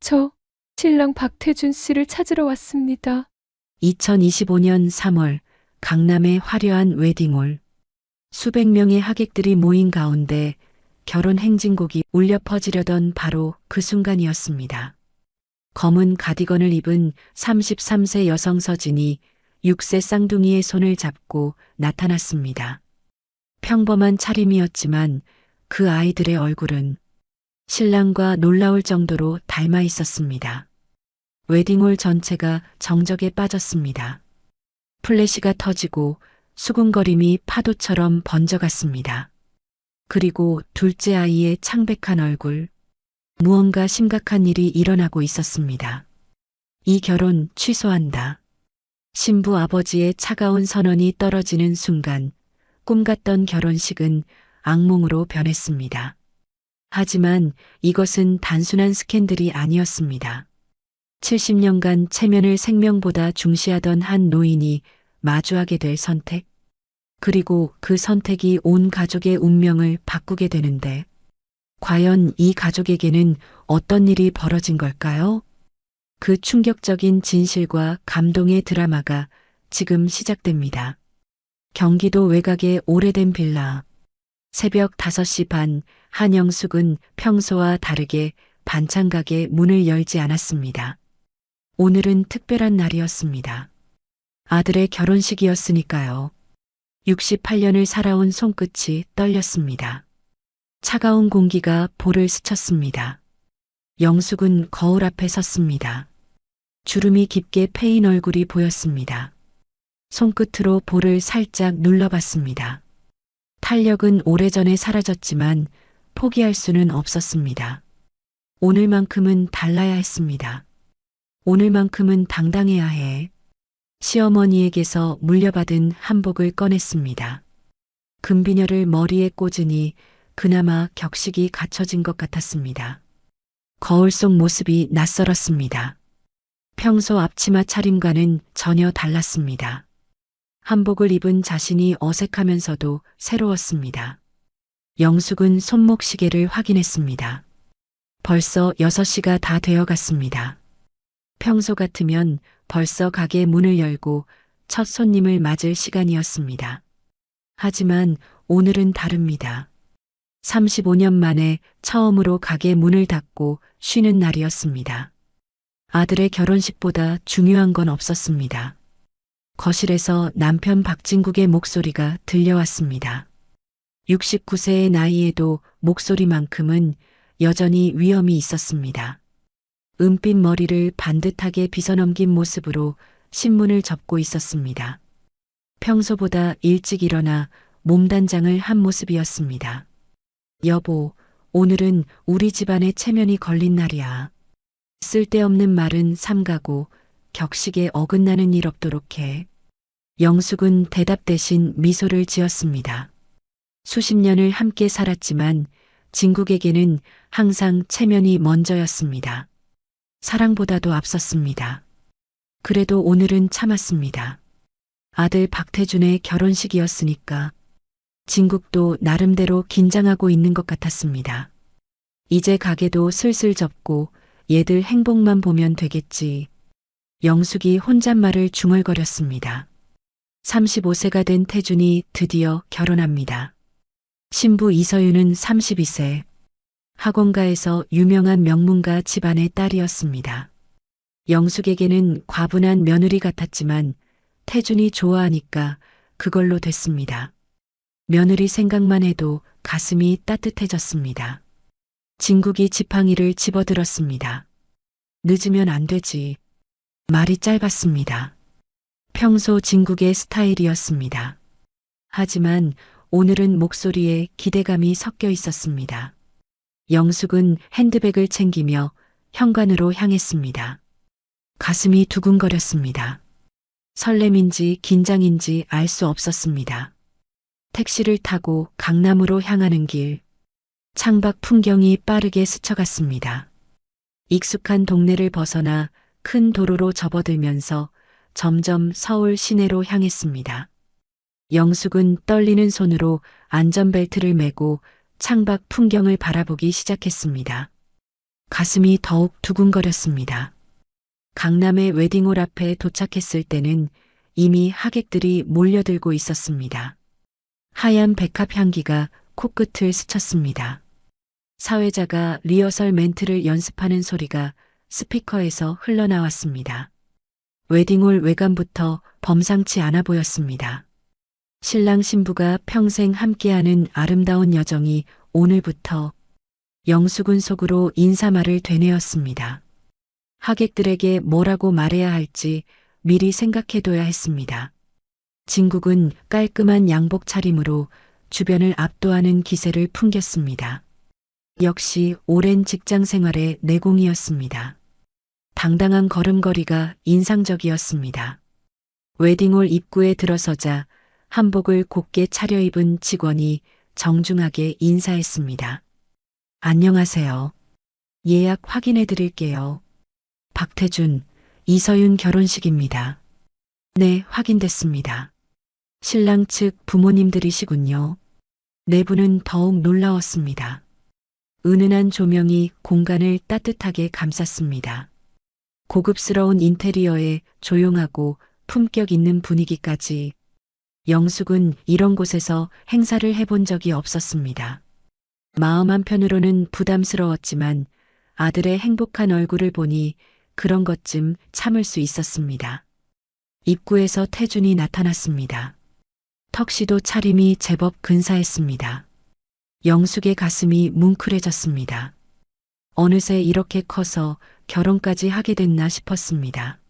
저 신랑 박태준 씨를 찾으러 왔습니다. 2025년 3월 강남의 화려한 웨딩홀. 수백 명의 하객들이 모인 가운데 결혼 행진곡이 울려 퍼지려던 바로 그 순간이었습니다. 검은 가디건을 입은 33세 여성 서진이 6세 쌍둥이의 손을 잡고 나타났습니다. 평범한 차림이었지만 그 아이들의 얼굴은 신랑과 놀라울 정도로 닮아 있었습니다. 웨딩홀 전체가 정적에 빠졌습니다. 플래시가 터지고 수군거림이 파도처럼 번져갔습니다. 그리고 둘째 아이의 창백한 얼굴, 무언가 심각한 일이 일어나고 있었습니다. 이 결혼 취소한다. 신부 아버지의 차가운 선언이 떨어지는 순간 꿈같던 결혼식은 악몽으로 변했습니다. 하지만 이것은 단순한 스캔들이 아니었습니다. 70년간 체면을 생명보다 중시하던 한 노인이 마주하게 될 선택, 그리고 그 선택이 온 가족의 운명을 바꾸게 되는데, 과연 이 가족에게는 어떤 일이 벌어진 걸까요? 그 충격적인 진실과 감동의 드라마가 지금 시작됩니다. 경기도 외곽의 오래된 빌라. 새벽 5시 반, 한영숙은 평소와 다르게 반찬 가게 문을 열지 않았습니다. 오늘은 특별한 날이었습니다. 아들의 결혼식이었으니까요. 68년을 살아온 손끝이 떨렸습니다. 차가운 공기가 볼을 스쳤습니다. 영숙은 거울 앞에 섰습니다. 주름이 깊게 패인 얼굴이 보였습니다. 손끝으로 볼을 살짝 눌러봤습니다. 탄력은 오래전에 사라졌지만 포기할 수는 없었습니다. 오늘만큼은 달라야 했습니다. 오늘만큼은 당당해야 해. 시어머니에게서 물려받은 한복을 꺼냈습니다. 금비녀를 머리에 꽂으니 그나마 격식이 갖춰진 것 같았습니다. 거울 속 모습이 낯설었습니다. 평소 앞치마 차림과는 전혀 달랐습니다. 한복을 입은 자신이 어색하면서도 새로웠습니다. 영숙은 손목 시계를 확인했습니다. 벌써 6시가 다 되어갔습니다. 평소 같으면 벌써 가게 문을 열고 첫 손님을 맞을 시간이었습니다. 하지만 오늘은 다릅니다. 35년 만에 처음으로 가게 문을 닫고 쉬는 날이었습니다. 아들의 결혼식보다 중요한 건 없었습니다. 거실에서 남편 박진국의 목소리가 들려왔습니다. 69세의 나이에도 목소리만큼은 여전히 위엄이 있었습니다. 은빛 머리를 반듯하게 빗어넘긴 모습으로 신문을 접고 있었습니다. 평소보다 일찍 일어나 몸단장을 한 모습이었습니다. 여보, 오늘은 우리 집안의 체면이 걸린 날이야. 쓸데없는 말은 삼가고 격식에 어긋나는 일 없도록 해. 영숙은 대답 대신 미소를 지었습니다. 수십 년을 함께 살았지만 진국에게는 항상 체면이 먼저였습니다. 사랑보다도 앞섰습니다. 그래도 오늘은 참았습니다. 아들 박태준의 결혼식이었으니까 진국도 나름대로 긴장하고 있는 것 같았습니다. 이제 가게도 슬슬 접고 얘들 행복만 보면 되겠지. 영숙이 혼잣말을 중얼거렸습니다. 35세가 된 태준이 드디어 결혼합니다. 신부 이서윤은 32세. 학원가에서 유명한 명문가 집안의 딸이었습니다. 영숙에게는 과분한 며느리 같았지만 태준이 좋아하니까 그걸로 됐습니다. 며느리 생각만 해도 가슴이 따뜻해졌습니다. 진국이 지팡이를 집어들었습니다. 늦으면 안 되지. 말이 짧았습니다. 평소 진국의 스타일이었습니다. 하지만 오늘은 목소리에 기대감이 섞여 있었습니다. 영숙은 핸드백을 챙기며 현관으로 향했습니다. 가슴이 두근거렸습니다. 설렘인지 긴장인지 알 수 없었습니다. 택시를 타고 강남으로 향하는 길. 창밖 풍경이 빠르게 스쳐갔습니다. 익숙한 동네를 벗어나 큰 도로로 접어들면서 점점 서울 시내로 향했습니다. 영숙은 떨리는 손으로 안전벨트를 매고 창밖 풍경을 바라보기 시작했습니다. 가슴이 더욱 두근거렸습니다. 강남의 웨딩홀 앞에 도착했을 때는 이미 하객들이 몰려들고 있었습니다. 하얀 백합 향기가 코끝을 스쳤습니다. 사회자가 리허설 멘트를 연습하는 소리가 스피커에서 흘러나왔습니다. 웨딩홀 외관부터 범상치 않아 보였습니다. 신랑 신부가 평생 함께하는 아름다운 여정이 오늘부터. 영숙은 속으로 인사말을 되뇌었습니다. 하객들에게 뭐라고 말해야 할지 미리 생각해둬야 했습니다. 진국은 깔끔한 양복 차림으로 주변을 압도하는 기세를 풍겼습니다. 역시 오랜 직장 생활의 내공이었습니다. 당당한 걸음걸이가 인상적이었습니다. 웨딩홀 입구에 들어서자 한복을 곱게 차려입은 직원이 정중하게 인사했습니다. 안녕하세요. 예약 확인해 드릴게요. 박태준, 이서윤 결혼식입니다. 네, 확인됐습니다. 신랑 측 부모님들이시군요. 내부는 더욱 놀라웠습니다. 은은한 조명이 공간을 따뜻하게 감쌌습니다. 고급스러운 인테리어에 조용하고 품격 있는 분위기까지. 영숙은 이런 곳에서 행사를 해본 적이 없었습니다. 마음 한편으로는 부담스러웠지만 아들의 행복한 얼굴을 보니 그런 것쯤 참을 수 있었습니다. 입구에서 태준이 나타났습니다. 턱시도 차림이 제법 근사했습니다. 영숙의 가슴이 뭉클해졌습니다. 어느새 이렇게 커서 결혼까지 하게 됐나 싶었습니다.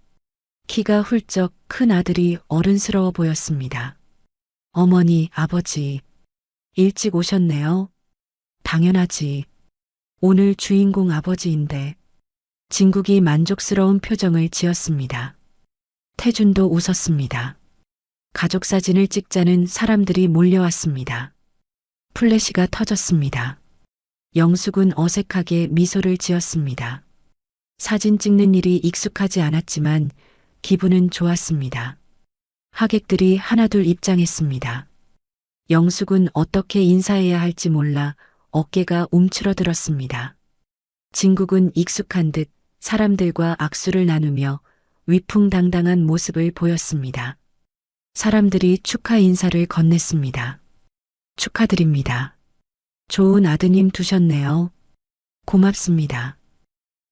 키가 훌쩍 큰 아들이 어른스러워 보였습니다. 어머니, 아버지, 일찍 오셨네요. 당연하지. 오늘 주인공 아버지인데. 진국이 만족스러운 표정을 지었습니다. 태준도 웃었습니다. 가족 사진을 찍자는 사람들이 몰려왔습니다. 플래시가 터졌습니다. 영숙은 어색하게 미소를 지었습니다. 사진 찍는 일이 익숙하지 않았지만 기분은 좋았습니다. 하객들이 하나둘 입장했습니다. 영숙은 어떻게 인사해야 할지 몰라 어깨가 움츠러들었습니다. 진국은 익숙한 듯 사람들과 악수를 나누며 위풍당당한 모습을 보였습니다. 사람들이 축하 인사를 건넸습니다. 축하드립니다. 좋은 아드님 두셨네요. 고맙습니다.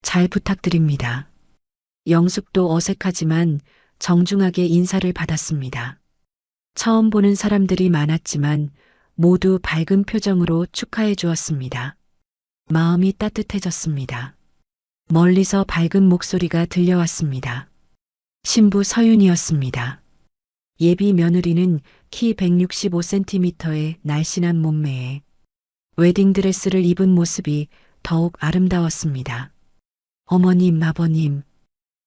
잘 부탁드립니다. 영숙도 어색하지만 정중하게 인사를 받았습니다. 처음 보는 사람들이 많았지만 모두 밝은 표정으로 축하해 주었습니다. 마음이 따뜻해졌습니다. 멀리서 밝은 목소리가 들려왔습니다. 신부 서윤이었습니다. 예비 며느리는 키 165cm의 날씬한 몸매에 웨딩드레스를 입은 모습이 더욱 아름다웠습니다. 어머님, 아버님,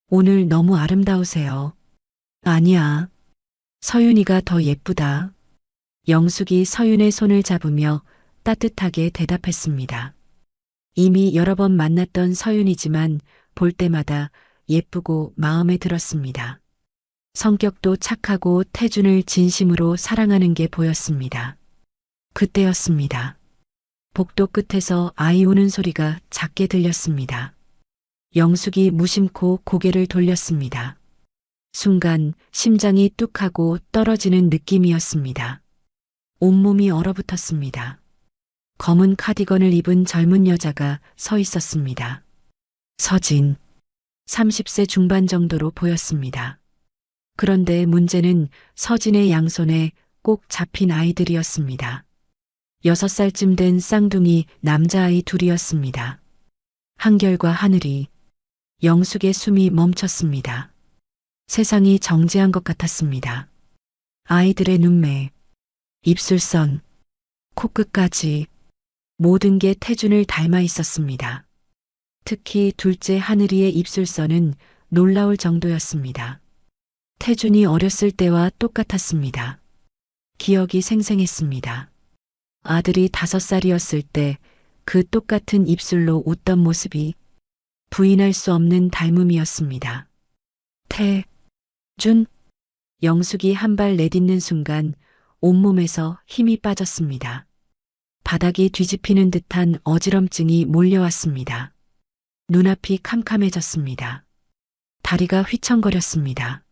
오늘 너무 아름다우세요. 아니야. 서윤이가 더 예쁘다. 영숙이 서윤의 손을 잡으며 따뜻하게 대답했습니다. 이미 여러 번 만났던 서윤이지만 볼 때마다 예쁘고 마음에 들었습니다. 성격도 착하고 태준을 진심으로 사랑하는 게 보였습니다. 그때였습니다. 복도 끝에서 아이 우는 소리가 작게 들렸습니다. 영숙이 무심코 고개를 돌렸습니다. 순간 심장이 뚝하고 떨어지는 느낌이었습니다. 온몸이 얼어붙었습니다. 검은 카디건을 입은 젊은 여자가 서 있었습니다. 서진. 30세 중반 정도로 보였습니다. 그런데 문제는 서진의 양손에 꼭 잡힌 아이들이었습니다. 6살쯤 된 쌍둥이 남자아이 둘이었습니다. 한결과 하늘이. 영숙의 숨이 멈췄습니다. 세상이 정지한 것 같았습니다. 아이들의 눈매, 입술선, 코끝까지 모든 게 태준을 닮아 있었습니다. 특히 둘째 하늘이의 입술선은 놀라울 정도였습니다. 태준이 어렸을 때와 똑같았습니다. 기억이 생생했습니다. 아들이 5살이었을 때 그 똑같은 입술로 웃던 모습이 부인할 수 없는 닮음이었습니다. 태준. 영숙이 한 발 내딛는 순간 온몸에서 힘이 빠졌습니다. 바닥이 뒤집히는 듯한 어지럼증이 몰려왔습니다. 눈앞이 캄캄해졌습니다. 다리가 휘청거렸습니다.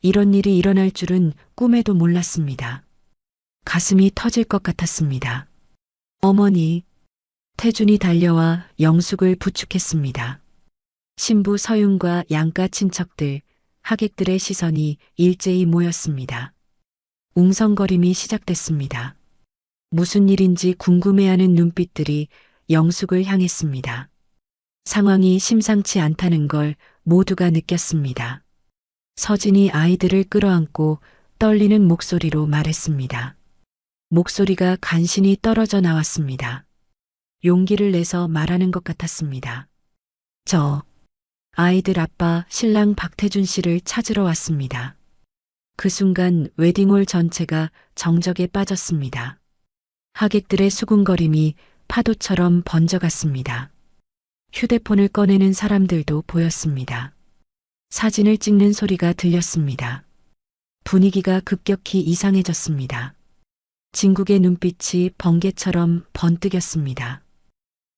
이런 일이 일어날 줄은 꿈에도 몰랐습니다. 가슴이 터질 것 같았습니다. 어머니, 태준이 달려와 영숙을 부축했습니다. 신부 서윤과 양가 친척들, 하객들의 시선이 일제히 모였습니다. 웅성거림이 시작됐습니다. 무슨 일인지 궁금해하는 눈빛들이 영숙을 향했습니다. 상황이 심상치 않다는 걸 모두가 느꼈습니다. 서진이 아이들을 끌어안고 떨리는 목소리로 말했습니다. 목소리가 간신히 떨어져 나왔습니다. 용기를 내서 말하는 것 같았습니다. 저, 아이들 아빠 신랑 박태준 씨를 찾으러 왔습니다. 그 순간 웨딩홀 전체가 정적에 빠졌습니다. 하객들의 수군거림이 파도처럼 번져갔습니다. 휴대폰을 꺼내는 사람들도 보였습니다. 사진을 찍는 소리가 들렸습니다. 분위기가 급격히 이상해졌습니다. 진국의 눈빛이 번개처럼 번뜩였습니다.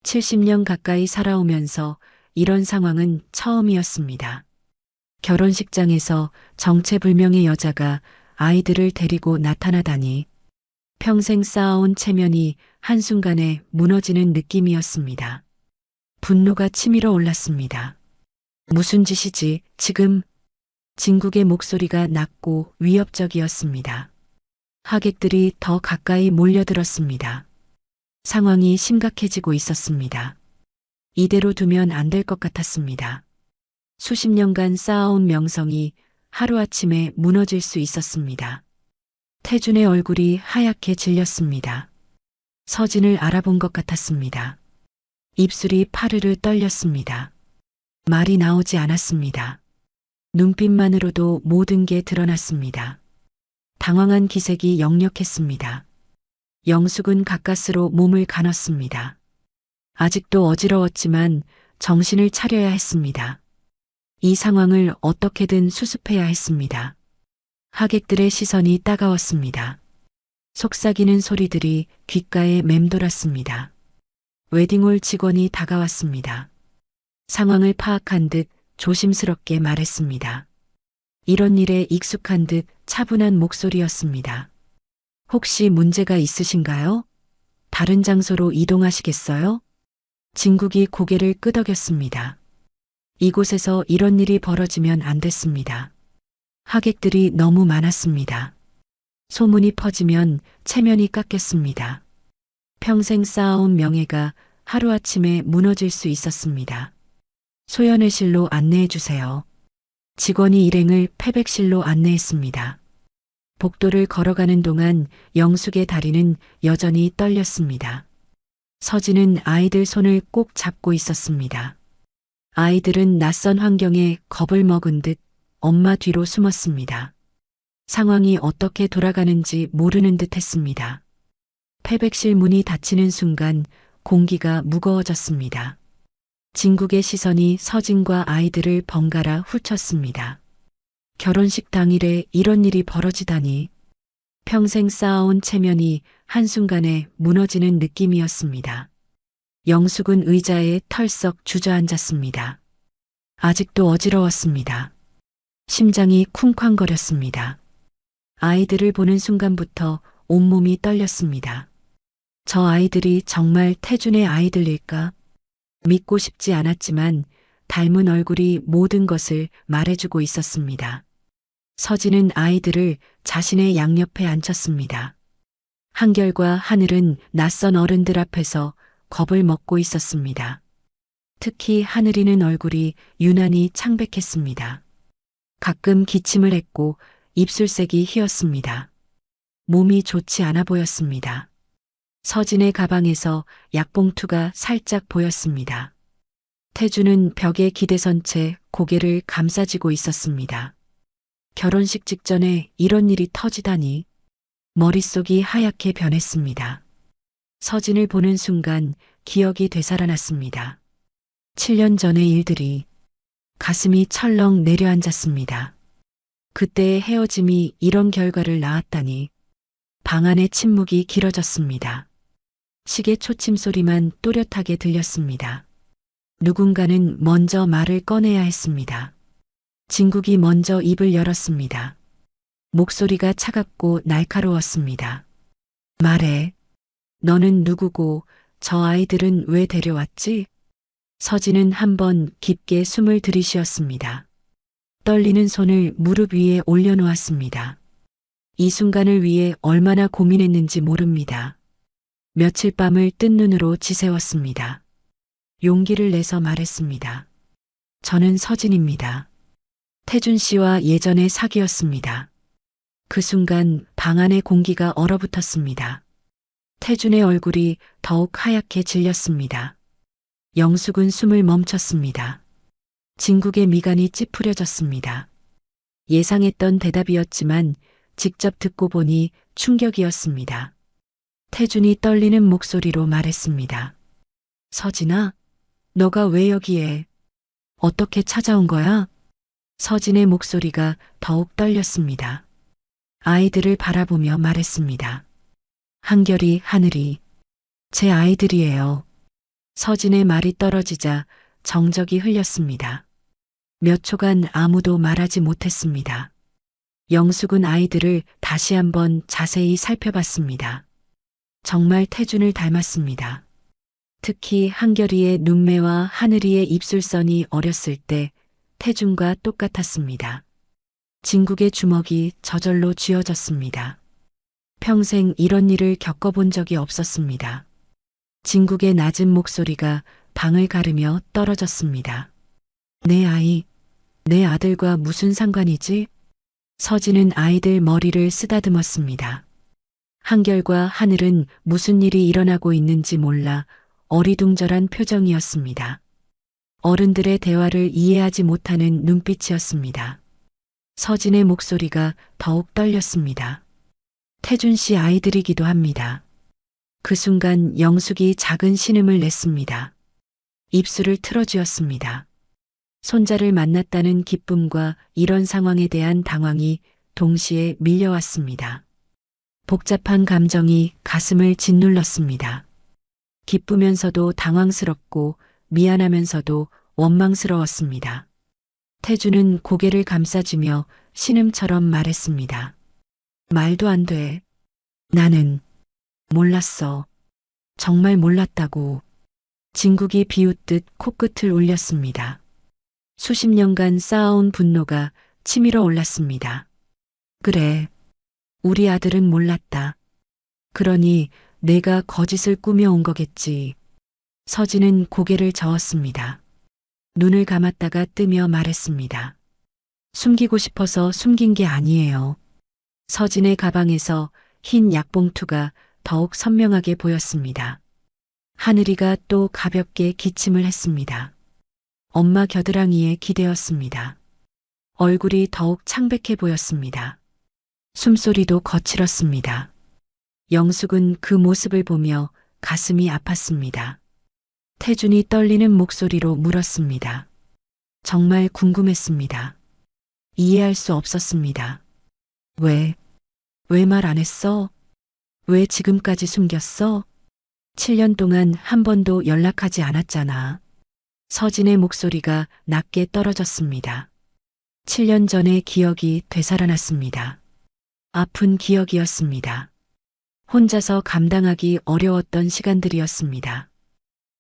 70년 가까이 살아오면서 이런 상황은 처음이었습니다. 결혼식장에서 정체불명의 여자가 아이들을 데리고 나타나다니 평생 쌓아온 체면이 한순간에 무너지는 느낌이었습니다. 분노가 치밀어 올랐습니다. 무슨 짓이지, 지금? 진국의 목소리가 낮고 위협적이었습니다. 하객들이 더 가까이 몰려들었습니다. 상황이 심각해지고 있었습니다. 이대로 두면 안 될 것 같았습니다. 수십 년간 쌓아온 명성이 하루아침에 무너질 수 있었습니다. 태준의 얼굴이 하얗게 질렸습니다. 서진을 알아본 것 같았습니다. 입술이 파르르 떨렸습니다. 말이 나오지 않았습니다. 눈빛만으로도 모든 게 드러났습니다. 당황한 기색이 역력했습니다. 영숙은 가까스로 몸을 가눴습니다. 아직도 어지러웠지만 정신을 차려야 했습니다. 이 상황을 어떻게든 수습해야 했습니다. 하객들의 시선이 따가웠습니다. 속삭이는 소리들이 귓가에 맴돌았습니다. 웨딩홀 직원이 다가왔습니다. 상황을 파악한 듯 조심스럽게 말했습니다. 이런 일에 익숙한 듯 차분한 목소리였습니다. 혹시 문제가 있으신가요? 다른 장소로 이동하시겠어요? 진국이 고개를 끄덕였습니다. 이곳에서 이런 일이 벌어지면 안 됐습니다. 하객들이 너무 많았습니다. 소문이 퍼지면 체면이 깎였습니다. 평생 쌓아온 명예가 하루아침에 무너질 수 있었습니다. 소연회실로 안내해 주세요. 직원이 일행을 패백실로 안내했습니다. 복도를 걸어가는 동안 영숙의 다리는 여전히 떨렸습니다. 서진은 아이들 손을 꼭 잡고 있었습니다. 아이들은 낯선 환경에 겁을 먹은 듯 엄마 뒤로 숨었습니다. 상황이 어떻게 돌아가는지 모르는 듯 했습니다. 패백실 문이 닫히는 순간 공기가 무거워졌습니다. 진국의 시선이 서진과 아이들을 번갈아 훑었습니다. 결혼식 당일에 이런 일이 벌어지다니 평생 쌓아온 체면이 한순간에 무너지는 느낌이었습니다. 영숙은 의자에 털썩 주저앉았습니다. 아직도 어지러웠습니다. 심장이 쿵쾅거렸습니다. 아이들을 보는 순간부터 온몸이 떨렸습니다. 저 아이들이 정말 태준의 아이들일까? 믿고 싶지 않았지만 닮은 얼굴이 모든 것을 말해주고 있었습니다. 서진은 아이들을 자신의 양옆에 앉혔습니다. 한결과 하늘은 낯선 어른들 앞에서 겁을 먹고 있었습니다. 특히 하늘이는 얼굴이 유난히 창백했습니다. 가끔 기침을 했고 입술색이 희었습니다. 몸이 좋지 않아 보였습니다. 서진의 가방에서 약봉투가 살짝 보였습니다. 태주는 벽에 기대선 채 고개를 감싸쥐고 있었습니다. 결혼식 직전에 이런 일이 터지다니 머릿속이 하얗게 변했습니다. 서진을 보는 순간 기억이 되살아났습니다. 7년 전의 일들이 가슴이 철렁 내려앉았습니다. 그때의 헤어짐이 이런 결과를 낳았다니 방 안의 침묵이 길어졌습니다. 시계 초침 소리만 또렷하게 들렸습니다. 누군가는 먼저 말을 꺼내야 했습니다. 진국이 먼저 입을 열었습니다. 목소리가 차갑고 날카로웠습니다. 말해. 너는 누구고 저 아이들은 왜 데려왔지? 서진은 한번 깊게 숨을 들이쉬었습니다. 떨리는 손을 무릎 위에 올려놓았습니다. 이 순간을 위해 얼마나 고민했는지 모릅니다. 며칠 밤을 뜬 눈으로 지새웠습니다. 용기를 내서 말했습니다. 저는 서진입니다. 태준 씨와 예전의 사귀었습니다. 그 순간 방 안의 공기가 얼어붙었습니다. 태준의 얼굴이 더욱 하얗게 질렸습니다. 영숙은 숨을 멈췄습니다. 진국의 미간이 찌푸려졌습니다. 예상했던 대답이었지만 직접 듣고 보니 충격이었습니다. 태준이 떨리는 목소리로 말했습니다. 서진아, 너가 왜 여기에? 어떻게 찾아온 거야? 서진의 목소리가 더욱 떨렸습니다. 아이들을 바라보며 말했습니다. 한결이, 하늘이, 제 아이들이에요. 서진의 말이 떨어지자 정적이 흘렸습니다. 몇 초간 아무도 말하지 못했습니다. 영숙은 아이들을 다시 한번 자세히 살펴봤습니다. 정말 태준을 닮았습니다. 특히 한결이의 눈매와 하늘이의 입술선이 어렸을 때 태준과 똑같았습니다. 진국의 주먹이 저절로 쥐어졌습니다. 평생 이런 일을 겪어본 적이 없었습니다. 진국의 낮은 목소리가 방을 가르며 떨어졌습니다. 내 아이, 내 아들과 무슨 상관이지? 서진은 아이들 머리를 쓰다듬었습니다. 한결과 하늘은 무슨 일이 일어나고 있는지 몰라 어리둥절한 표정이었습니다. 어른들의 대화를 이해하지 못하는 눈빛이었습니다. 서진의 목소리가 더욱 떨렸습니다. 태준 씨 아이들이기도 합니다. 그 순간 영숙이 작은 신음을 냈습니다. 입술을 틀어쥐었습니다. 손자를 만났다는 기쁨과 이런 상황에 대한 당황이 동시에 밀려왔습니다. 복잡한 감정이 가슴을 짓눌렀습니다. 기쁘면서도 당황스럽고 미안하면서도 원망스러웠습니다. 태준은 고개를 감싸주며 신음처럼 말했습니다. 말도 안 돼. 나는 몰랐어. 정말 몰랐다고. 진국이 비웃듯 코끝을 올렸습니다. 수십 년간 쌓아온 분노가 치밀어 올랐습니다. 그래. 우리 아들은 몰랐다. 그러니 내가 거짓을 꾸며온 거겠지. 서진은 고개를 저었습니다. 눈을 감았다가 뜨며 말했습니다. 숨기고 싶어서 숨긴 게 아니에요. 서진의 가방에서 흰 약봉투가 더욱 선명하게 보였습니다. 하늘이가 또 가볍게 기침을 했습니다. 엄마 겨드랑이에 기대었습니다. 얼굴이 더욱 창백해 보였습니다. 숨소리도 거칠었습니다. 영숙은 그 모습을 보며 가슴이 아팠습니다. 태준이 떨리는 목소리로 물었습니다. 정말 궁금했습니다. 이해할 수 없었습니다. 왜 말 안 했어? 왜 지금까지 숨겼어? 7년 동안 한 번도 연락하지 않았잖아. 서진의 목소리가 낮게 떨어졌습니다. 7년 전의 기억이 되살아났습니다. 아픈 기억이었습니다. 혼자서 감당하기 어려웠던 시간들이었습니다.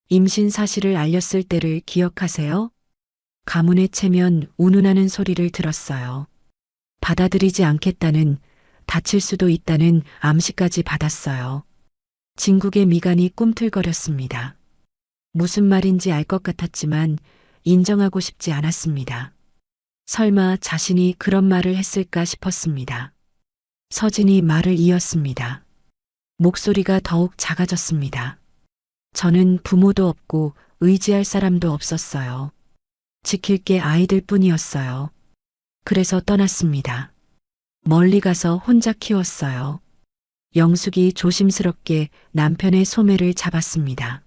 임신 사실을 알렸을 때를 기억하세요? 가문에 채면 운운하는 소리를 들었어요. 받아들이지 않겠다는, 다칠 수도 있다는 암시까지 받았어요. 진국의 미간이 꿈틀거렸습니다. 무슨 말인지 알 것 같았지만 인정하고 싶지 않았습니다. 설마 자신이 그런 말을 했을까 싶었습니다. 서진이 말을 이었습니다. 목소리가 더욱 작아졌습니다. 저는 부모도 없고 의지할 사람도 없었어요. 지킬 게 아이들 뿐이었어요. 그래서 떠났습니다. 멀리 가서 혼자 키웠어요. 영숙이 조심스럽게 남편의 소매를 잡았습니다.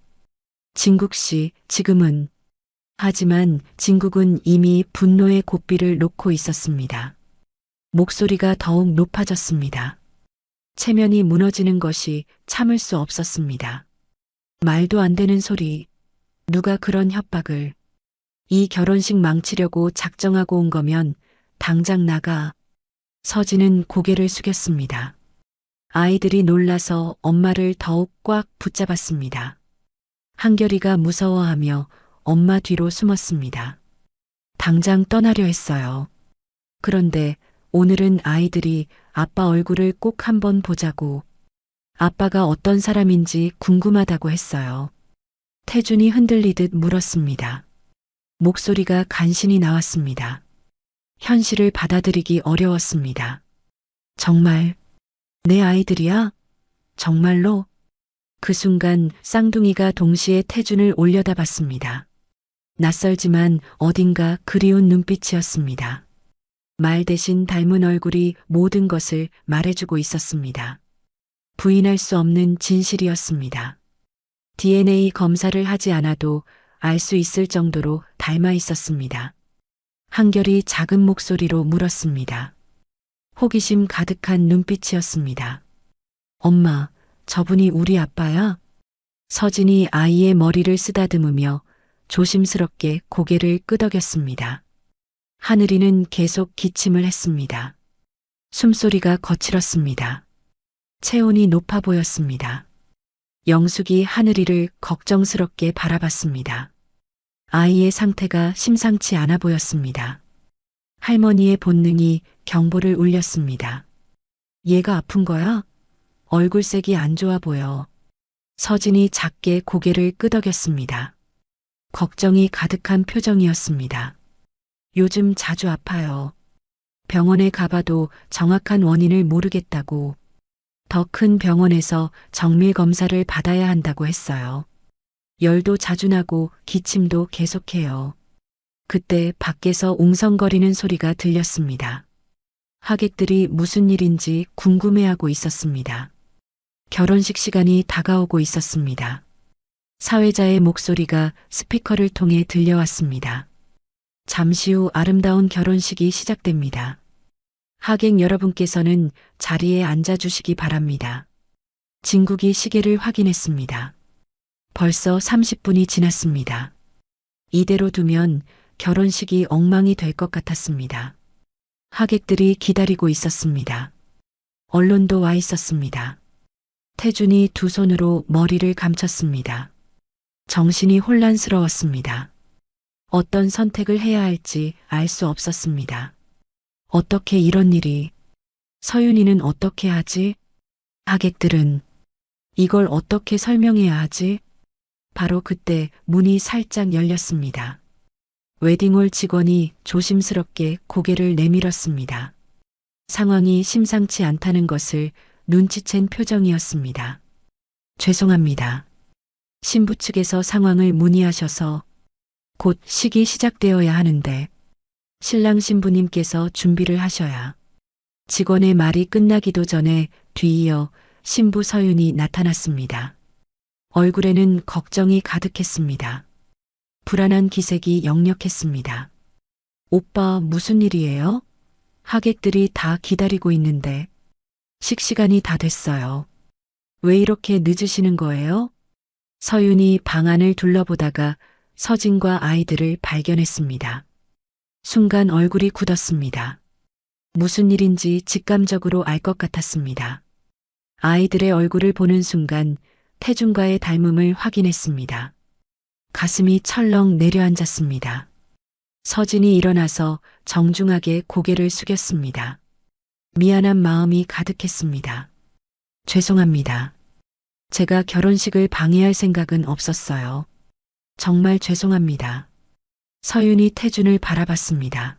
진국 씨, 지금은. 하지만 진국은 이미 분노의 고삐를 놓고 있었습니다. 목소리가 더욱 높아졌습니다. 체면이 무너지는 것이 참을 수 없었습니다. 말도 안 되는 소리. 누가 그런 협박을. 이 결혼식 망치려고 작정하고 온 거면 당장 나가. 서진은 고개를 숙였습니다. 아이들이 놀라서 엄마를 더욱 꽉 붙잡았습니다. 한결이가 무서워하며 엄마 뒤로 숨었습니다. 당장 떠나려 했어요. 그런데 오늘은 아이들이 아빠 얼굴을 꼭 한번 보자고, 아빠가 어떤 사람인지 궁금하다고 했어요. 태준이 흔들리듯 물었습니다. 목소리가 간신히 나왔습니다. 현실을 받아들이기 어려웠습니다. 정말 내 아이들이야? 정말로? 그 순간 쌍둥이가 동시에 태준을 올려다봤습니다. 낯설지만 어딘가 그리운 눈빛이었습니다. 말 대신 닮은 얼굴이 모든 것을 말해주고 있었습니다. 부인할 수 없는 진실이었습니다. DNA 검사를 하지 않아도 알 수 있을 정도로 닮아 있었습니다. 한결이 작은 목소리로 물었습니다. 호기심 가득한 눈빛이었습니다. 엄마, 저분이 우리 아빠야? 서진이 아이의 머리를 쓰다듬으며 조심스럽게 고개를 끄덕였습니다. 하늘이는 계속 기침을 했습니다. 숨소리가 거칠었습니다. 체온이 높아 보였습니다. 영숙이 하늘이를 걱정스럽게 바라봤습니다. 아이의 상태가 심상치 않아 보였습니다. 할머니의 본능이 경보를 울렸습니다. 얘가 아픈 거야? 얼굴색이 안 좋아 보여. 서진이 작게 고개를 끄덕였습니다. 걱정이 가득한 표정이었습니다. 요즘 자주 아파요. 병원에 가봐도 정확한 원인을 모르겠다고, 더 큰 병원에서 정밀 검사를 받아야 한다고 했어요. 열도 자주 나고 기침도 계속해요. 그때 밖에서 웅성거리는 소리가 들렸습니다. 하객들이 무슨 일인지 궁금해하고 있었습니다. 결혼식 시간이 다가오고 있었습니다. 사회자의 목소리가 스피커를 통해 들려왔습니다. 잠시 후 아름다운 결혼식이 시작됩니다. 하객 여러분께서는 자리에 앉아주시기 바랍니다. 진국이 시계를 확인했습니다. 벌써 30분이 지났습니다. 이대로 두면 결혼식이 엉망이 될 것 같았습니다. 하객들이 기다리고 있었습니다. 언론도 와 있었습니다. 태준이 두 손으로 머리를 감췄습니다. 정신이 혼란스러웠습니다. 어떤 선택을 해야 할지 알 수 없었습니다. 어떻게 이런 일이, 서윤이는 어떻게 하지? 하객들은 이걸 어떻게 설명해야 하지? 바로 그때 문이 살짝 열렸습니다. 웨딩홀 직원이 조심스럽게 고개를 내밀었습니다. 상황이 심상치 않다는 것을 눈치챈 표정이었습니다. 죄송합니다. 신부 측에서 상황을 문의하셔서 곧 식이 시작되어야 하는데 신랑 신부님께서 준비를 하셔야. 직원의 말이 끝나기도 전에 뒤이어 신부 서윤이 나타났습니다. 얼굴에는 걱정이 가득했습니다. 불안한 기색이 역력했습니다. 오빠 무슨 일이에요? 하객들이 다 기다리고 있는데 식시간이 다 됐어요. 왜 이렇게 늦으시는 거예요? 서윤이 방 안을 둘러보다가 서진과 아이들을 발견했습니다. 순간 얼굴이 굳었습니다. 무슨 일인지 직감적으로 알 것 같았습니다. 아이들의 얼굴을 보는 순간 태준과의 닮음을 확인했습니다. 가슴이 철렁 내려앉았습니다. 서진이 일어나서 정중하게 고개를 숙였습니다. 미안한 마음이 가득했습니다. 죄송합니다. 제가 결혼식을 방해할 생각은 없었어요. 정말 죄송합니다. 서윤이 태준을 바라봤습니다.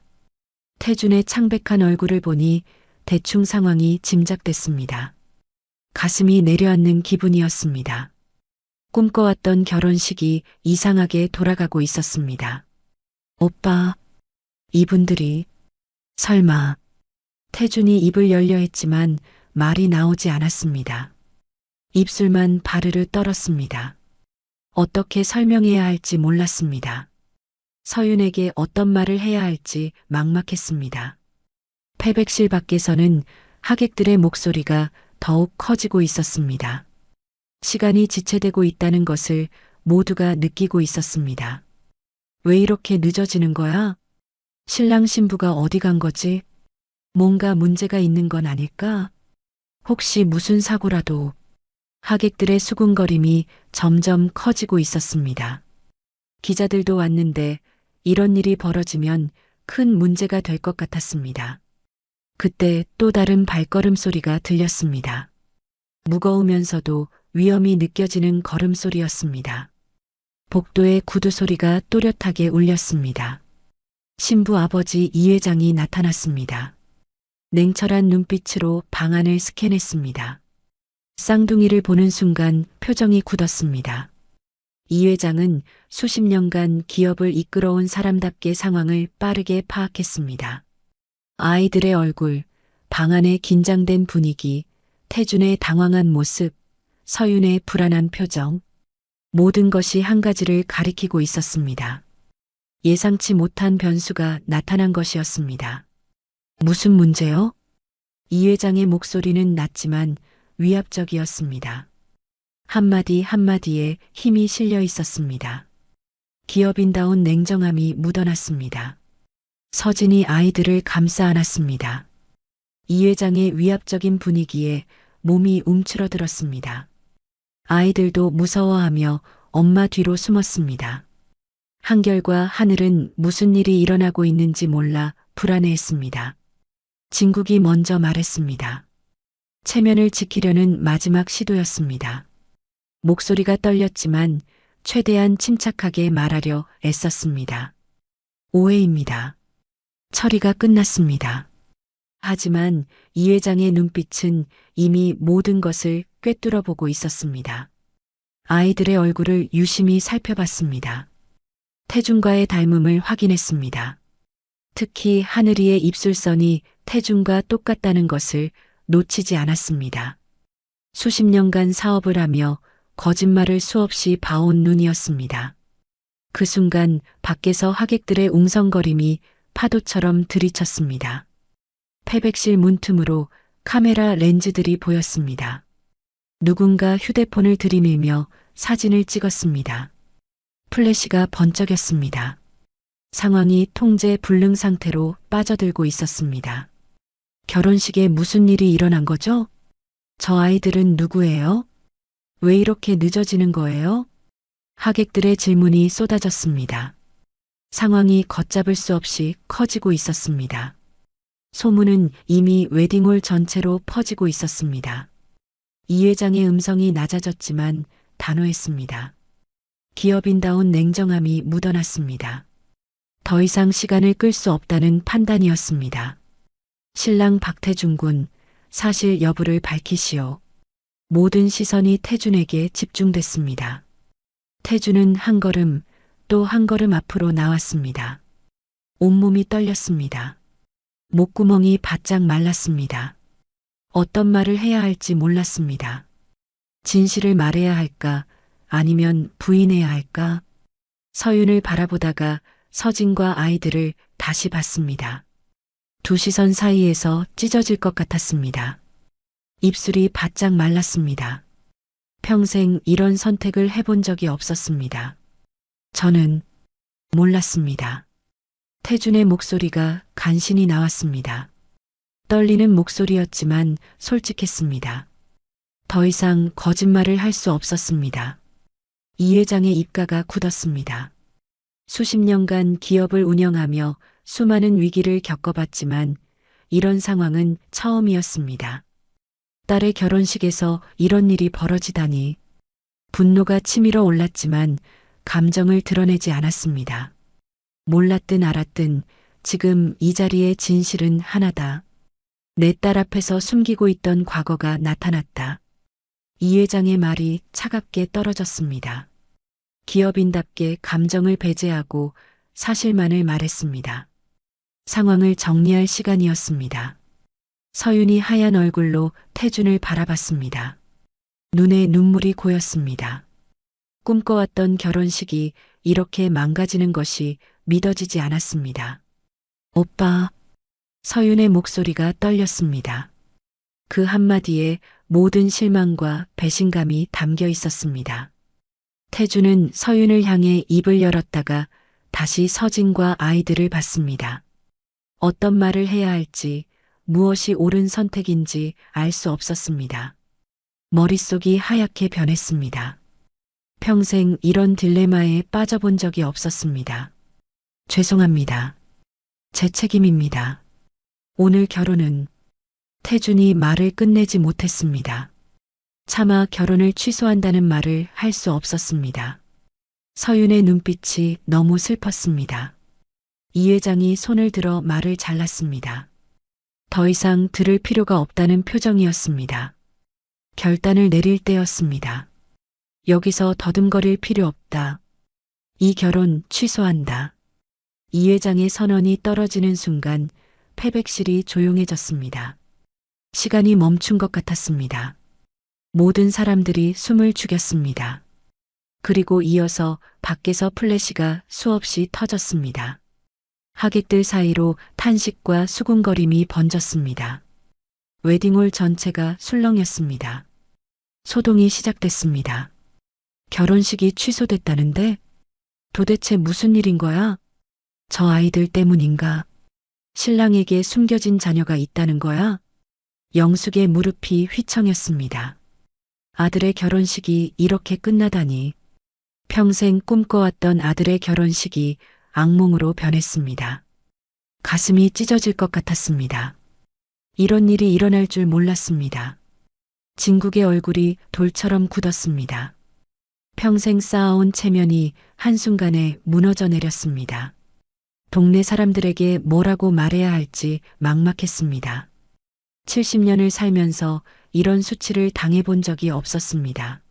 태준의 창백한 얼굴을 보니 대충 상황이 짐작됐습니다. 가슴이 내려앉는 기분이었습니다. 꿈꿔왔던 결혼식이 이상하게 돌아가고 있었습니다. 오빠, 이분들이, 설마. 태준이 입을 열려 했지만 말이 나오지 않았습니다. 입술만 바르르 떨었습니다. 어떻게 설명해야 할지 몰랐습니다. 서윤에게 어떤 말을 해야 할지 막막했습니다. 패백실 밖에서는 하객들의 목소리가 더욱 커지고 있었습니다. 시간이 지체되고 있다는 것을 모두가 느끼고 있었습니다. 왜 이렇게 늦어지는 거야? 신랑 신부가 어디 간 거지? 뭔가 문제가 있는 건 아닐까? 혹시 무슨 사고라도. 하객들의 수군거림이 점점 커지고 있었습니다. 기자들도 왔는데 이런 일이 벌어지면 큰 문제가 될 것 같았습니다. 그때 또 다른 발걸음 소리가 들렸습니다. 무거우면서도 위험이 느껴지는 걸음소리였습니다. 복도의 구두 소리가 또렷하게 울렸습니다. 신부 아버지 이 회장이 나타났습니다. 냉철한 눈빛으로 방안을 스캔했습니다. 쌍둥이를 보는 순간 표정이 굳었습니다. 이 회장은 수십 년간 기업을 이끌어온 사람답게 상황을 빠르게 파악했습니다. 아이들의 얼굴, 방안의 긴장된 분위기, 태준의 당황한 모습, 서윤의 불안한 표정, 모든 것이 한 가지를 가리키고 있었습니다. 예상치 못한 변수가 나타난 것이었습니다. 무슨 문제요? 이 회장의 목소리는 낮지만 위압적이었습니다. 한마디 한마디에 힘이 실려 있었습니다. 기업인다운 냉정함이 묻어났습니다. 서진이 아이들을 감싸 안았습니다. 이 회장의 위압적인 분위기에 몸이 움츠러들었습니다. 아이들도 무서워하며 엄마 뒤로 숨었습니다. 한결과 하늘은 무슨 일이 일어나고 있는지 몰라 불안해했습니다. 진국이 먼저 말했습니다. 체면을 지키려는 마지막 시도였습니다. 목소리가 떨렸지만 최대한 침착하게 말하려 애썼습니다. 오해입니다. 처리가 끝났습니다. 하지만 이 회장의 눈빛은 이미 모든 것을 꿰뚫어 보고 있었습니다. 아이들의 얼굴을 유심히 살펴봤습니다. 태준과의 닮음을 확인했습니다. 특히 하늘이의 입술선이 태준과 똑같다는 것을 놓치지 않았습니다. 수십 년간 사업을 하며 거짓말을 수없이 봐온 눈이었습니다. 그 순간 밖에서 하객들의 웅성거림이 파도처럼 들이쳤습니다. 패백실 문틈으로 카메라 렌즈들이 보였습니다. 누군가 휴대폰을 들이밀며 사진을 찍었습니다. 플래시가 번쩍였습니다. 상황이 통제 불능 상태로 빠져들고 있었습니다. 결혼식에 무슨 일이 일어난 거죠? 저 아이들은 누구예요? 왜 이렇게 늦어지는 거예요? 하객들의 질문이 쏟아졌습니다. 상황이 걷잡을 수 없이 커지고 있었습니다. 소문은 이미 웨딩홀 전체로 퍼지고 있었습니다. 이 회장의 음성이 낮아졌지만 단호했습니다. 기업인다운 냉정함이 묻어났습니다. 더 이상 시간을 끌 수 없다는 판단이었습니다. 신랑 박태준 군, 사실 여부를 밝히시오. 모든 시선이 태준에게 집중됐습니다. 태준은 한 걸음, 또 한 걸음 앞으로 나왔습니다. 온몸이 떨렸습니다. 목구멍이 바짝 말랐습니다. 어떤 말을 해야 할지 몰랐습니다. 진실을 말해야 할까, 아니면 부인해야 할까? 서윤을 바라보다가 서진과 아이들을 다시 봤습니다. 두 시선 사이에서 찢어질 것 같았습니다. 입술이 바짝 말랐습니다. 평생 이런 선택을 해본 적이 없었습니다. 저는 몰랐습니다. 태준의 목소리가 간신히 나왔습니다. 떨리는 목소리였지만 솔직했습니다. 더 이상 거짓말을 할 수 없었습니다. 이 회장의 입가가 굳었습니다. 수십 년간 기업을 운영하며 수많은 위기를 겪어봤지만 이런 상황은 처음이었습니다. 딸의 결혼식에서 이런 일이 벌어지다니. 분노가 치밀어 올랐지만 감정을 드러내지 않았습니다. 몰랐든 알았든 지금 이 자리의 진실은 하나다. 내 딸 앞에서 숨기고 있던 과거가 나타났다. 이 회장의 말이 차갑게 떨어졌습니다. 기업인답게 감정을 배제하고 사실만을 말했습니다. 상황을 정리할 시간이었습니다. 서윤이 하얀 얼굴로 태준을 바라봤습니다. 눈에 눈물이 고였습니다. 꿈꿔왔던 결혼식이 이렇게 망가지는 것이 믿어지지 않았습니다. 오빠. 서윤의 목소리가 떨렸습니다. 그 한마디에 모든 실망과 배신감이 담겨 있었습니다. 태주는 서윤을 향해 입을 열었다가 다시 서진과 아이들을 봤습니다. 어떤 말을 해야 할지, 무엇이 옳은 선택인지 알 수 없었습니다. 머릿속이 하얗게 변했습니다. 평생 이런 딜레마에 빠져본 적이 없었습니다. 죄송합니다. 제 책임입니다. 오늘 결혼은 태준이 말을 끝내지 못했습니다. 차마 결혼을 취소한다는 말을 할 수 없었습니다. 서윤의 눈빛이 너무 슬펐습니다. 이 회장이 손을 들어 말을 잘랐습니다. 더 이상 들을 필요가 없다는 표정이었습니다. 결단을 내릴 때였습니다. 여기서 더듬거릴 필요 없다. 이 결혼 취소한다. 이 회장의 선언이 떨어지는 순간 패백실이 조용해졌습니다. 시간이 멈춘 것 같았습니다. 모든 사람들이 숨을 죽였습니다. 그리고 이어서 밖에서 플래시가 수없이 터졌습니다. 하객들 사이로 탄식과 수군거림이 번졌습니다. 웨딩홀 전체가 술렁였습니다. 소동이 시작됐습니다. 결혼식이 취소됐다는데 도대체 무슨 일인 거야? 저 아이들 때문인가? 신랑에게 숨겨진 자녀가 있다는 거야? 영숙의 무릎이 휘청였습니다. 아들의 결혼식이 이렇게 끝나다니. 평생 꿈꿔왔던 아들의 결혼식이 악몽으로 변했습니다. 가슴이 찢어질 것 같았습니다. 이런 일이 일어날 줄 몰랐습니다. 진국의 얼굴이 돌처럼 굳었습니다. 평생 쌓아온 체면이 한순간에 무너져 내렸습니다. 동네 사람들에게 뭐라고 말해야 할지 막막했습니다. 70년을 살면서 이런 수치를 당해본 적이 없었습니다.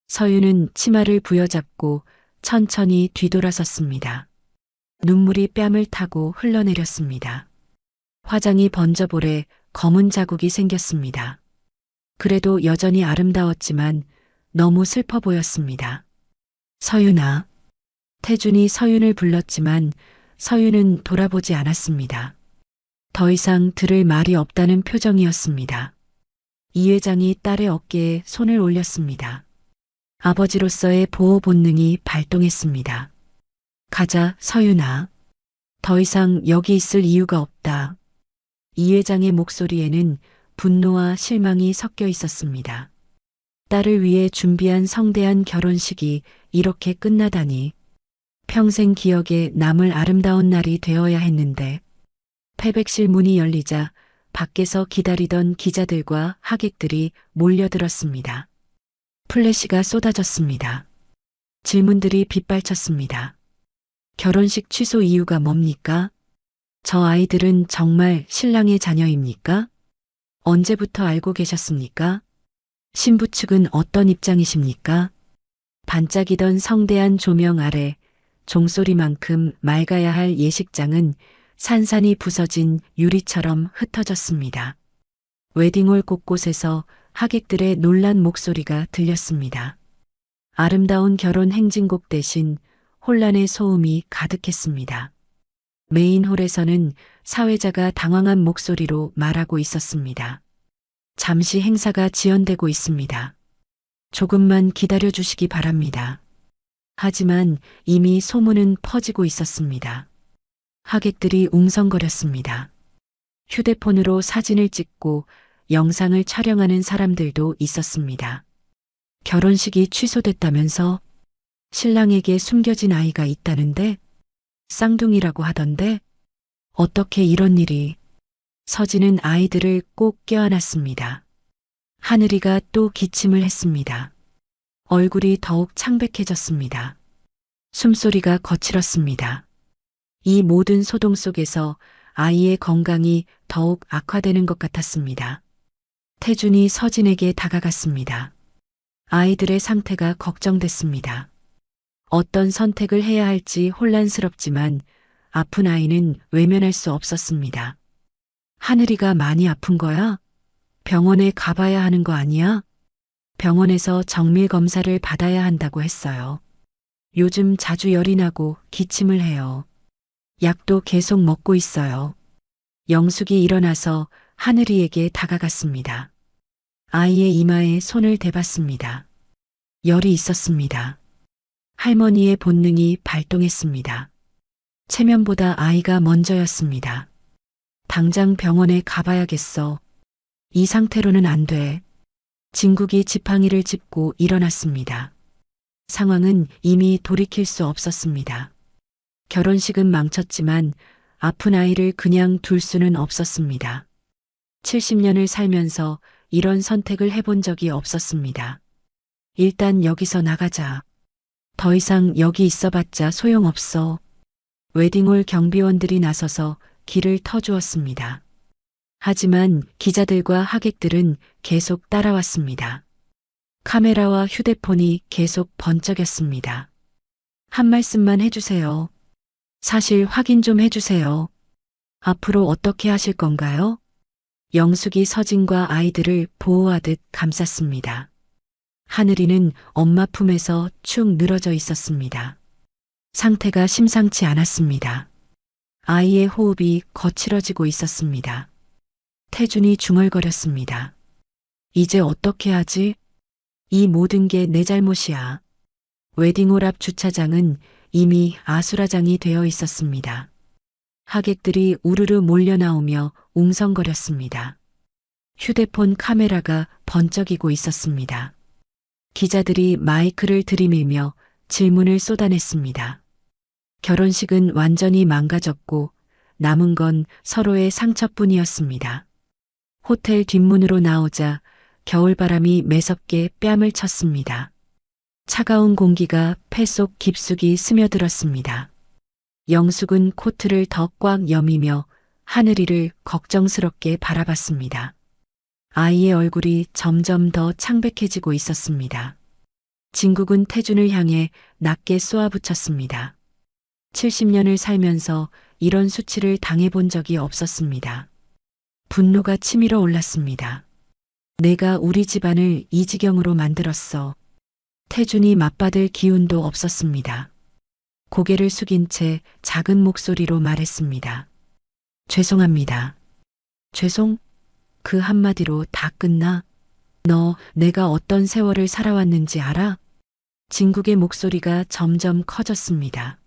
서윤은 치마를 부여잡고 천천히 뒤돌아섰습니다. 눈물이 뺨을 타고 흘러내렸습니다. 화장이 번져볼에 검은 자국이 생겼습니다. 그래도 여전히 아름다웠지만 너무 슬퍼 보였습니다. 서윤아. 태준이 서윤을 불렀지만 서윤은 돌아보지 않았습니다. 더 이상 들을 말이 없다는 표정이었습니다. 이 회장이 딸의 어깨에 손을 올렸습니다. 아버지로서의 보호 본능이 발동했습니다. 가자, 서윤아. 더 이상 여기 있을 이유가 없다. 이 회장의 목소리에는 분노와 실망이 섞여 있었습니다. 딸을 위해 준비한 성대한 결혼식이 이렇게 끝나다니. 평생 기억에 남을 아름다운 날이 되어야 했는데. 패백실 문이 열리자 밖에서 기다리던 기자들과 하객들이 몰려들었습니다. 플래시가 쏟아졌습니다. 질문들이 빗발쳤습니다. 결혼식 취소 이유가 뭡니까? 저 아이들은 정말 신랑의 자녀입니까? 언제부터 알고 계셨습니까? 신부 측은 어떤 입장이십니까? 반짝이던 성대한 조명 아래 종소리만큼 맑아야 할 예식장은 산산이 부서진 유리처럼 흩어졌습니다. 웨딩홀 곳곳에서 하객들의 놀란 목소리가 들렸습니다. 아름다운 결혼 행진곡 대신 혼란의 소음이 가득했습니다. 메인홀에서는 사회자가 당황한 목소리로 말하고 있었습니다. 잠시 행사가 지연되고 있습니다. 조금만 기다려 주시기 바랍니다. 하지만 이미 소문은 퍼지고 있었습니다. 하객들이 웅성거렸습니다. 휴대폰으로 사진을 찍고 영상을 촬영하는 사람들도 있었습니다. 결혼식이 취소됐다면서? 신랑에게 숨겨진 아이가 있다는데? 쌍둥이라고 하던데? 어떻게 이런 일이? 서진은 아이들을 꼭 껴안았습니다. 하늘이가 또 기침을 했습니다. 얼굴이 더욱 창백해졌습니다. 숨소리가 거칠었습니다. 이 모든 소동 속에서 아이의 건강이 더욱 악화되는 것 같았습니다. 태준이 서진에게 다가갔습니다. 아이들의 상태가 걱정됐습니다. 어떤 선택을 해야 할지 혼란스럽지만 아픈 아이는 외면할 수 없었습니다. 하늘이가 많이 아픈 거야? 병원에 가봐야 하는 거 아니야? 병원에서 정밀 검사를 받아야 한다고 했어요. 요즘 자주 열이 나고 기침을 해요. 약도 계속 먹고 있어요. 영숙이 일어나서 하늘이에게 다가갔습니다. 아이의 이마에 손을 대봤습니다. 열이 있었습니다. 할머니의 본능이 발동했습니다. 체면보다 아이가 먼저였습니다. 당장 병원에 가봐야겠어. 이 상태로는 안 돼. 진국이 지팡이를 짚고 일어났습니다. 상황은 이미 돌이킬 수 없었습니다. 결혼식은 망쳤지만 아픈 아이를 그냥 둘 수는 없었습니다. 70년을 살면서 이런 선택을 해본 적이 없었습니다. 일단 여기서 나가자. 더 이상 여기 있어봤자 소용없어. 웨딩홀 경비원들이 나서서 길을 터주었습니다. 하지만 기자들과 하객들은 계속 따라왔습니다. 카메라와 휴대폰이 계속 번쩍였습니다. 한 말씀만 해주세요. 사실 확인 좀 해주세요. 앞으로 어떻게 하실 건가요? 영숙이 서진과 아이들을 보호하듯 감쌌습니다. 하늘이는 엄마 품에서 축 늘어져 있었습니다. 상태가 심상치 않았습니다. 아이의 호흡이 거칠어지고 있었습니다. 태준이 중얼거렸습니다. 이제 어떻게 하지? 이 모든 게 내 잘못이야. 웨딩홀 앞 주차장은 이미 아수라장이 되어 있었습니다. 하객들이 우르르 몰려 나오며 웅성거렸습니다. 휴대폰 카메라가 번쩍이고 있었습니다. 기자들이 마이크를 들이밀며 질문을 쏟아냈습니다. 결혼식은 완전히 망가졌고 남은 건 서로의 상처뿐이었습니다. 호텔 뒷문으로 나오자 겨울바람이 매섭게 뺨을 쳤습니다. 차가운 공기가 폐 속 깊숙이 스며들었습니다. 영숙은 코트를 더 꽉 여미며 하늘이를 걱정스럽게 바라봤습니다. 아이의 얼굴이 점점 더 창백해지고 있었습니다. 진국은 태준을 향해 낮게 쏘아붙였습니다. 70년을 살면서 이런 수치를 당해본 적이 없었습니다. 분노가 치밀어 올랐습니다. 내가 우리 집안을 이 지경으로 만들었어. 태준이 맞받을 기운도 없었습니다. 고개를 숙인 채 작은 목소리로 말했습니다. 죄송합니다. 죄송? 그 한마디로 다 끝나? 너 내가 어떤 세월을 살아왔는지 알아? 진국의 목소리가 점점 커졌습니다.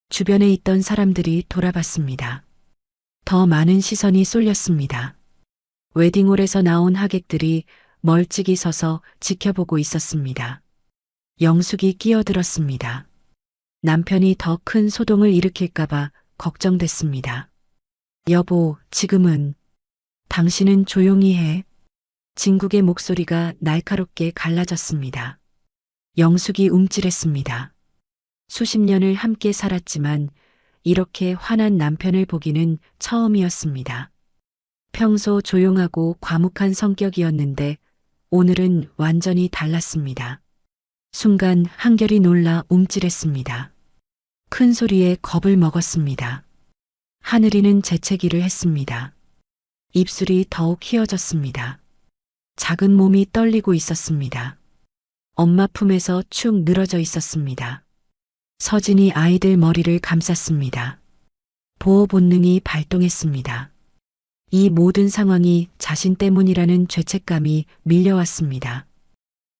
주변에 있던 사람들이 돌아봤습니다. 더 많은 시선이 쏠렸습니다. 웨딩홀에서 나온 하객들이 멀찍이 서서 지켜보고 있었습니다. 영숙이 끼어들었습니다. 남편이 더 큰 소동을 일으킬까봐 걱정됐습니다. 여보, 지금은 당신은 조용히 해. 진국의 목소리가 날카롭게 갈라졌습니다. 영숙이 움찔했습니다. 수십 년을 함께 살았지만 이렇게 화난 남편을 보기는 처음이었습니다. 평소 조용하고 과묵한 성격이었는데 오늘은 완전히 달랐습니다. 순간 한결이 놀라 움찔했습니다. 큰 소리에 겁을 먹었습니다. 하늘이는 재채기를 했습니다. 입술이 더욱 휘어졌습니다. 작은 몸이 떨리고 있었습니다. 엄마 품에서 축 늘어져 있었습니다. 서진이 아이들 머리를 감쌌습니다. 보호 본능이 발동했습니다. 이 모든 상황이 자신 때문이라는 죄책감이 밀려왔습니다.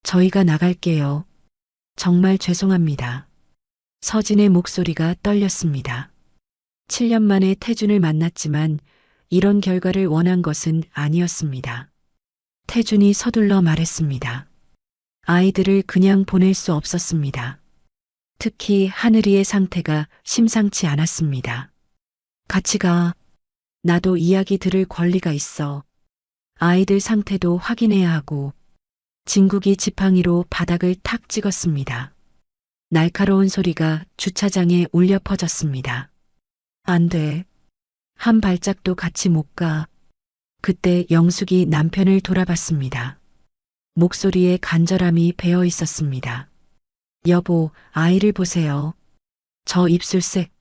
저희가 나갈게요. 정말 죄송합니다. 서진의 목소리가 떨렸습니다. 7년 만에 태준을 만났지만 이런 결과를 원한 것은 아니었습니다. 태준이 서둘러 말했습니다. 아이들을 그냥 보낼 수 없었습니다. 특히 하늘이의 상태가 심상치 않았습니다. 같이 가. 나도 이야기 들을 권리가 있어. 아이들 상태도 확인해야 하고. 진국이 지팡이로 바닥을 탁 찍었습니다. 날카로운 소리가 주차장에 울려 퍼졌습니다. 안 돼. 한 발짝도 같이 못 가. 그때 영숙이 남편을 돌아봤습니다. 목소리에 간절함이 배어 있었습니다. 여보, 아이를 보세요. 저 입술색.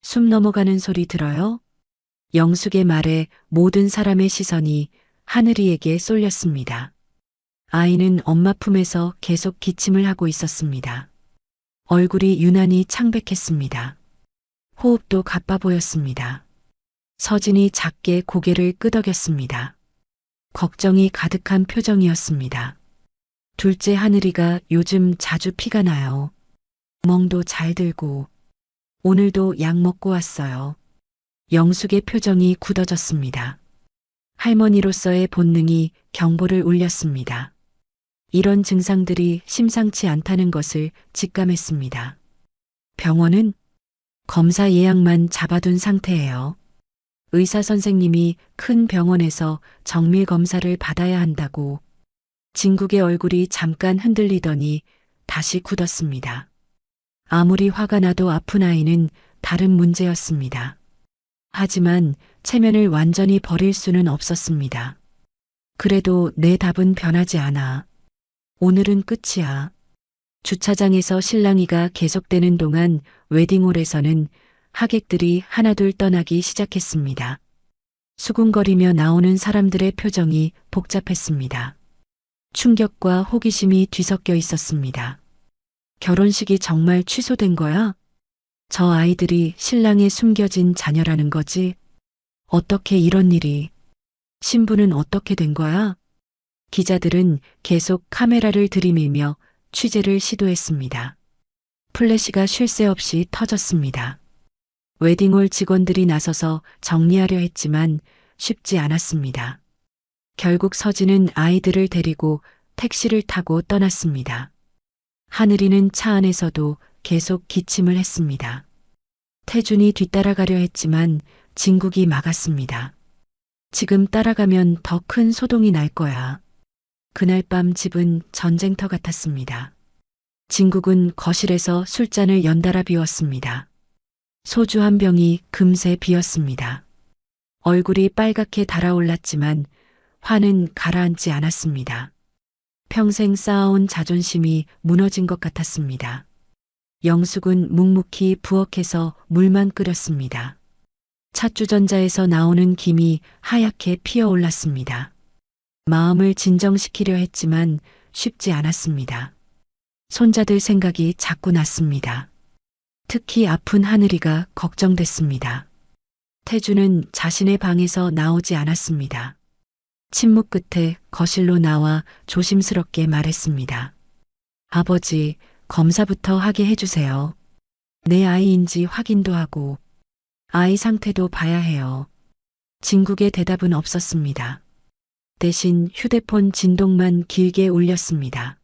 숨 넘어가는 소리 들어요? 영숙의 말에 모든 사람의 시선이 하늘이에게 쏠렸습니다. 아이는 엄마 품에서 계속 기침을 하고 있었습니다. 얼굴이 유난히 창백했습니다. 호흡도 가빠 보였습니다. 서진이 작게 고개를 끄덕였습니다. 걱정이 가득한 표정이었습니다. 둘째 하늘이가 요즘 자주 피가 나요. 멍도 잘 들고 오늘도 약 먹고 왔어요. 영숙의 표정이 굳어졌습니다. 할머니로서의 본능이 경보를 울렸습니다. 이런 증상들이 심상치 않다는 것을 직감했습니다. 병원은 검사 예약만 잡아둔 상태예요. 의사 선생님이 큰 병원에서 정밀 검사를 받아야 한다고. 진국의 얼굴이 잠깐 흔들리더니 다시 굳었습니다. 아무리 화가 나도 아픈 아이는 다른 문제였습니다. 하지만 체면을 완전히 버릴 수는 없었습니다. 그래도 내 답은 변하지 않아. 오늘은 끝이야. 주차장에서 실랑이가 계속되는 동안 웨딩홀에서는 하객들이 하나둘 떠나기 시작했습니다. 수군거리며 나오는 사람들의 표정이 복잡했습니다. 충격과 호기심이 뒤섞여 있었습니다. 결혼식이 정말 취소된 거야? 저 아이들이 신랑에 숨겨진 자녀라는 거지? 어떻게 이런 일이? 신부는 어떻게 된 거야? 기자들은 계속 카메라를 들이밀며 취재를 시도했습니다. 플래시가 쉴 새 없이 터졌습니다. 웨딩홀 직원들이 나서서 정리하려 했지만 쉽지 않았습니다. 결국 서진은 아이들을 데리고 택시를 타고 떠났습니다. 하늘이는 차 안에서도 계속 기침을 했습니다. 태준이 뒤따라가려 했지만 진국이 막았습니다. 지금 따라가면 더 큰 소동이 날 거야. 그날 밤 집은 전쟁터 같았습니다. 진국은 거실에서 술잔을 연달아 비웠습니다. 소주 한 병이 금세 비었습니다. 얼굴이 빨갛게 달아올랐지만 화는 가라앉지 않았습니다. 평생 쌓아온 자존심이 무너진 것 같았습니다. 영숙은 묵묵히 부엌에서 물만 끓였습니다. 찻주전자에서 나오는 김이 하얗게 피어올랐습니다. 마음을 진정시키려 했지만 쉽지 않았습니다. 손자들 생각이 자꾸 났습니다. 특히 아픈 하늘이가 걱정됐습니다. 태주는 자신의 방에서 나오지 않았습니다. 침묵 끝에 거실로 나와 조심스럽게 말했습니다. 아버지, 검사부터 하게 해주세요. 내 아이인지 확인도 하고 아이 상태도 봐야 해요. 진국의 대답은 없었습니다. 대신 휴대폰 진동만 길게 울렸습니다.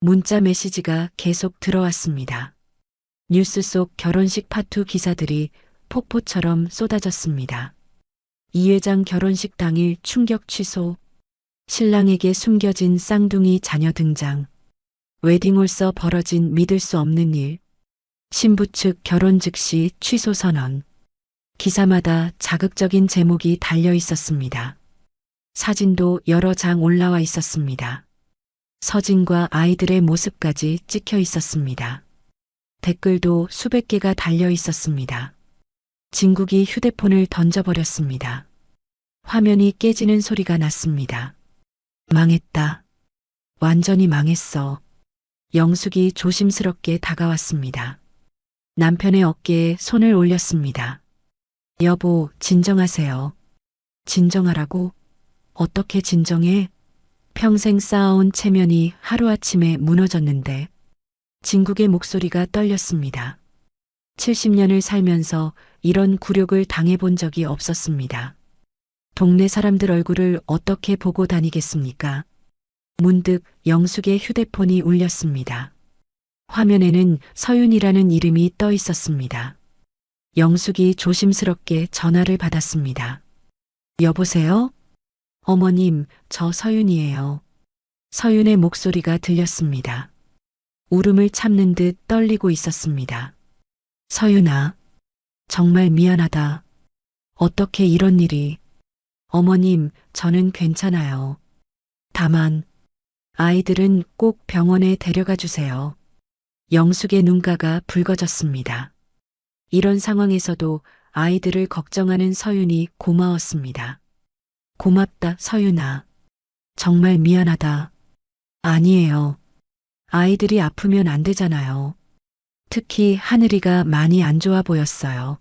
문자 메시지가 계속 들어왔습니다. 뉴스 속 결혼식 파투 기사들이 폭포처럼 쏟아졌습니다. 이 회장 결혼식 당일 충격 취소, 신랑에게 숨겨진 쌍둥이 자녀 등장, 웨딩홀서 벌어진 믿을 수 없는 일, 신부 측 결혼 즉시 취소 선언. 기사마다 자극적인 제목이 달려 있었습니다. 사진도 여러 장 올라와 있었습니다. 서진과 아이들의 모습까지 찍혀 있었습니다. 댓글도 수백 개가 달려 있었습니다. 진국이 휴대폰을 던져버렸습니다. 화면이 깨지는 소리가 났습니다. 망했다. 완전히 망했어. 영숙이 조심스럽게 다가왔습니다. 남편의 어깨에 손을 올렸습니다. 여보, 진정하세요. 진정하라고? 어떻게 진정해? 평생 쌓아온 체면이 하루아침에 무너졌는데. 진국의 목소리가 떨렸습니다. 70년을 살면서 이런 굴욕을 당해본 적이 없었습니다. 동네 사람들 얼굴을 어떻게 보고 다니겠습니까? 문득 영숙의 휴대폰이 울렸습니다. 화면에는 서윤이라는 이름이 떠 있었습니다. 영숙이 조심스럽게 전화를 받았습니다. 여보세요? 어머님, 저 서윤이에요. 서윤의 목소리가 들렸습니다. 울음을 참는 듯 떨리고 있었습니다. 서윤아, 정말 미안하다. 어떻게 이런 일이. 어머님, 저는 괜찮아요. 다만, 아이들은 꼭 병원에 데려가 주세요. 영숙의 눈가가 붉어졌습니다. 이런 상황에서도 아이들을 걱정하는 서윤이 고마웠습니다. 고맙다, 서윤아. 정말 미안하다. 아니에요. 아이들이 아프면 안 되잖아요. 특히 하늘이가 많이 안 좋아 보였어요.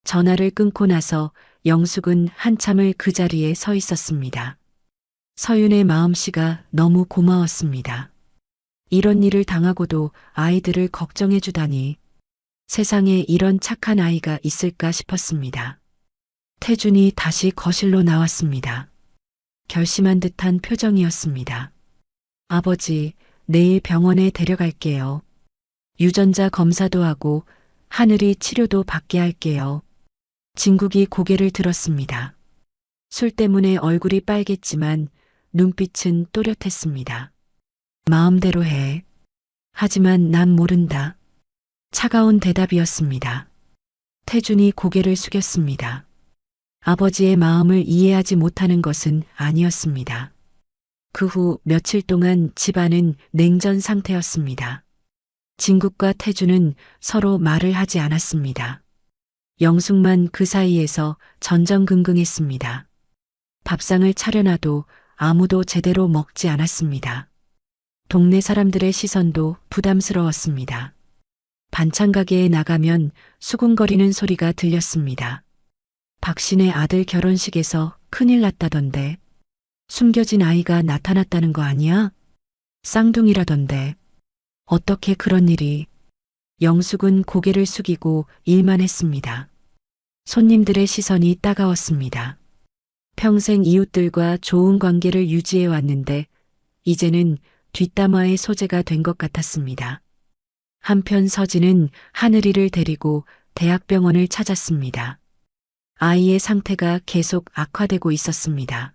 전화를 끊고 나서 영숙은 한참을 그 자리에 서 있었습니다. 서윤의 마음씨가 너무 고마웠습니다. 이런 일을 당하고도 아이들을 걱정해 주다니. 세상에 이런 착한 아이가 있을까 싶었습니다. 태준이 다시 거실로 나왔습니다. 결심한 듯한 표정이었습니다. 아버지, 내일 병원에 데려갈게요. 유전자 검사도 하고 하늘이 치료도 받게 할게요. 진국이 고개를 들었습니다. 술 때문에 얼굴이 빨갰지만 눈빛은 또렷했습니다. 마음대로 해. 하지만 난 모른다. 차가운 대답이었습니다. 태준이 고개를 숙였습니다. 아버지의 마음을 이해하지 못하는 것은 아니었습니다. 그 후 며칠 동안 집안은 냉전 상태였습니다. 진국과 태준은 서로 말을 하지 않았습니다. 영숙만 그 사이에서 전전긍긍했습니다. 밥상을 차려놔도 아무도 제대로 먹지 않았습니다. 동네 사람들의 시선도 부담스러웠습니다. 반찬 가게에 나가면 수군거리는 소리가 들렸습니다. 박신의 아들 결혼식에서 큰일 났다던데. 숨겨진 아이가 나타났다는 거 아니야? 쌍둥이라던데. 어떻게 그런 일이. 영숙은 고개를 숙이고 일만 했습니다. 손님들의 시선이 따가웠습니다. 평생 이웃들과 좋은 관계를 유지해 왔는데 이제는 뒷담화의 소재가 된 것 같았습니다. 한편 서진은 하늘이를 데리고 대학병원을 찾았습니다. 아이의 상태가 계속 악화되고 있었습니다.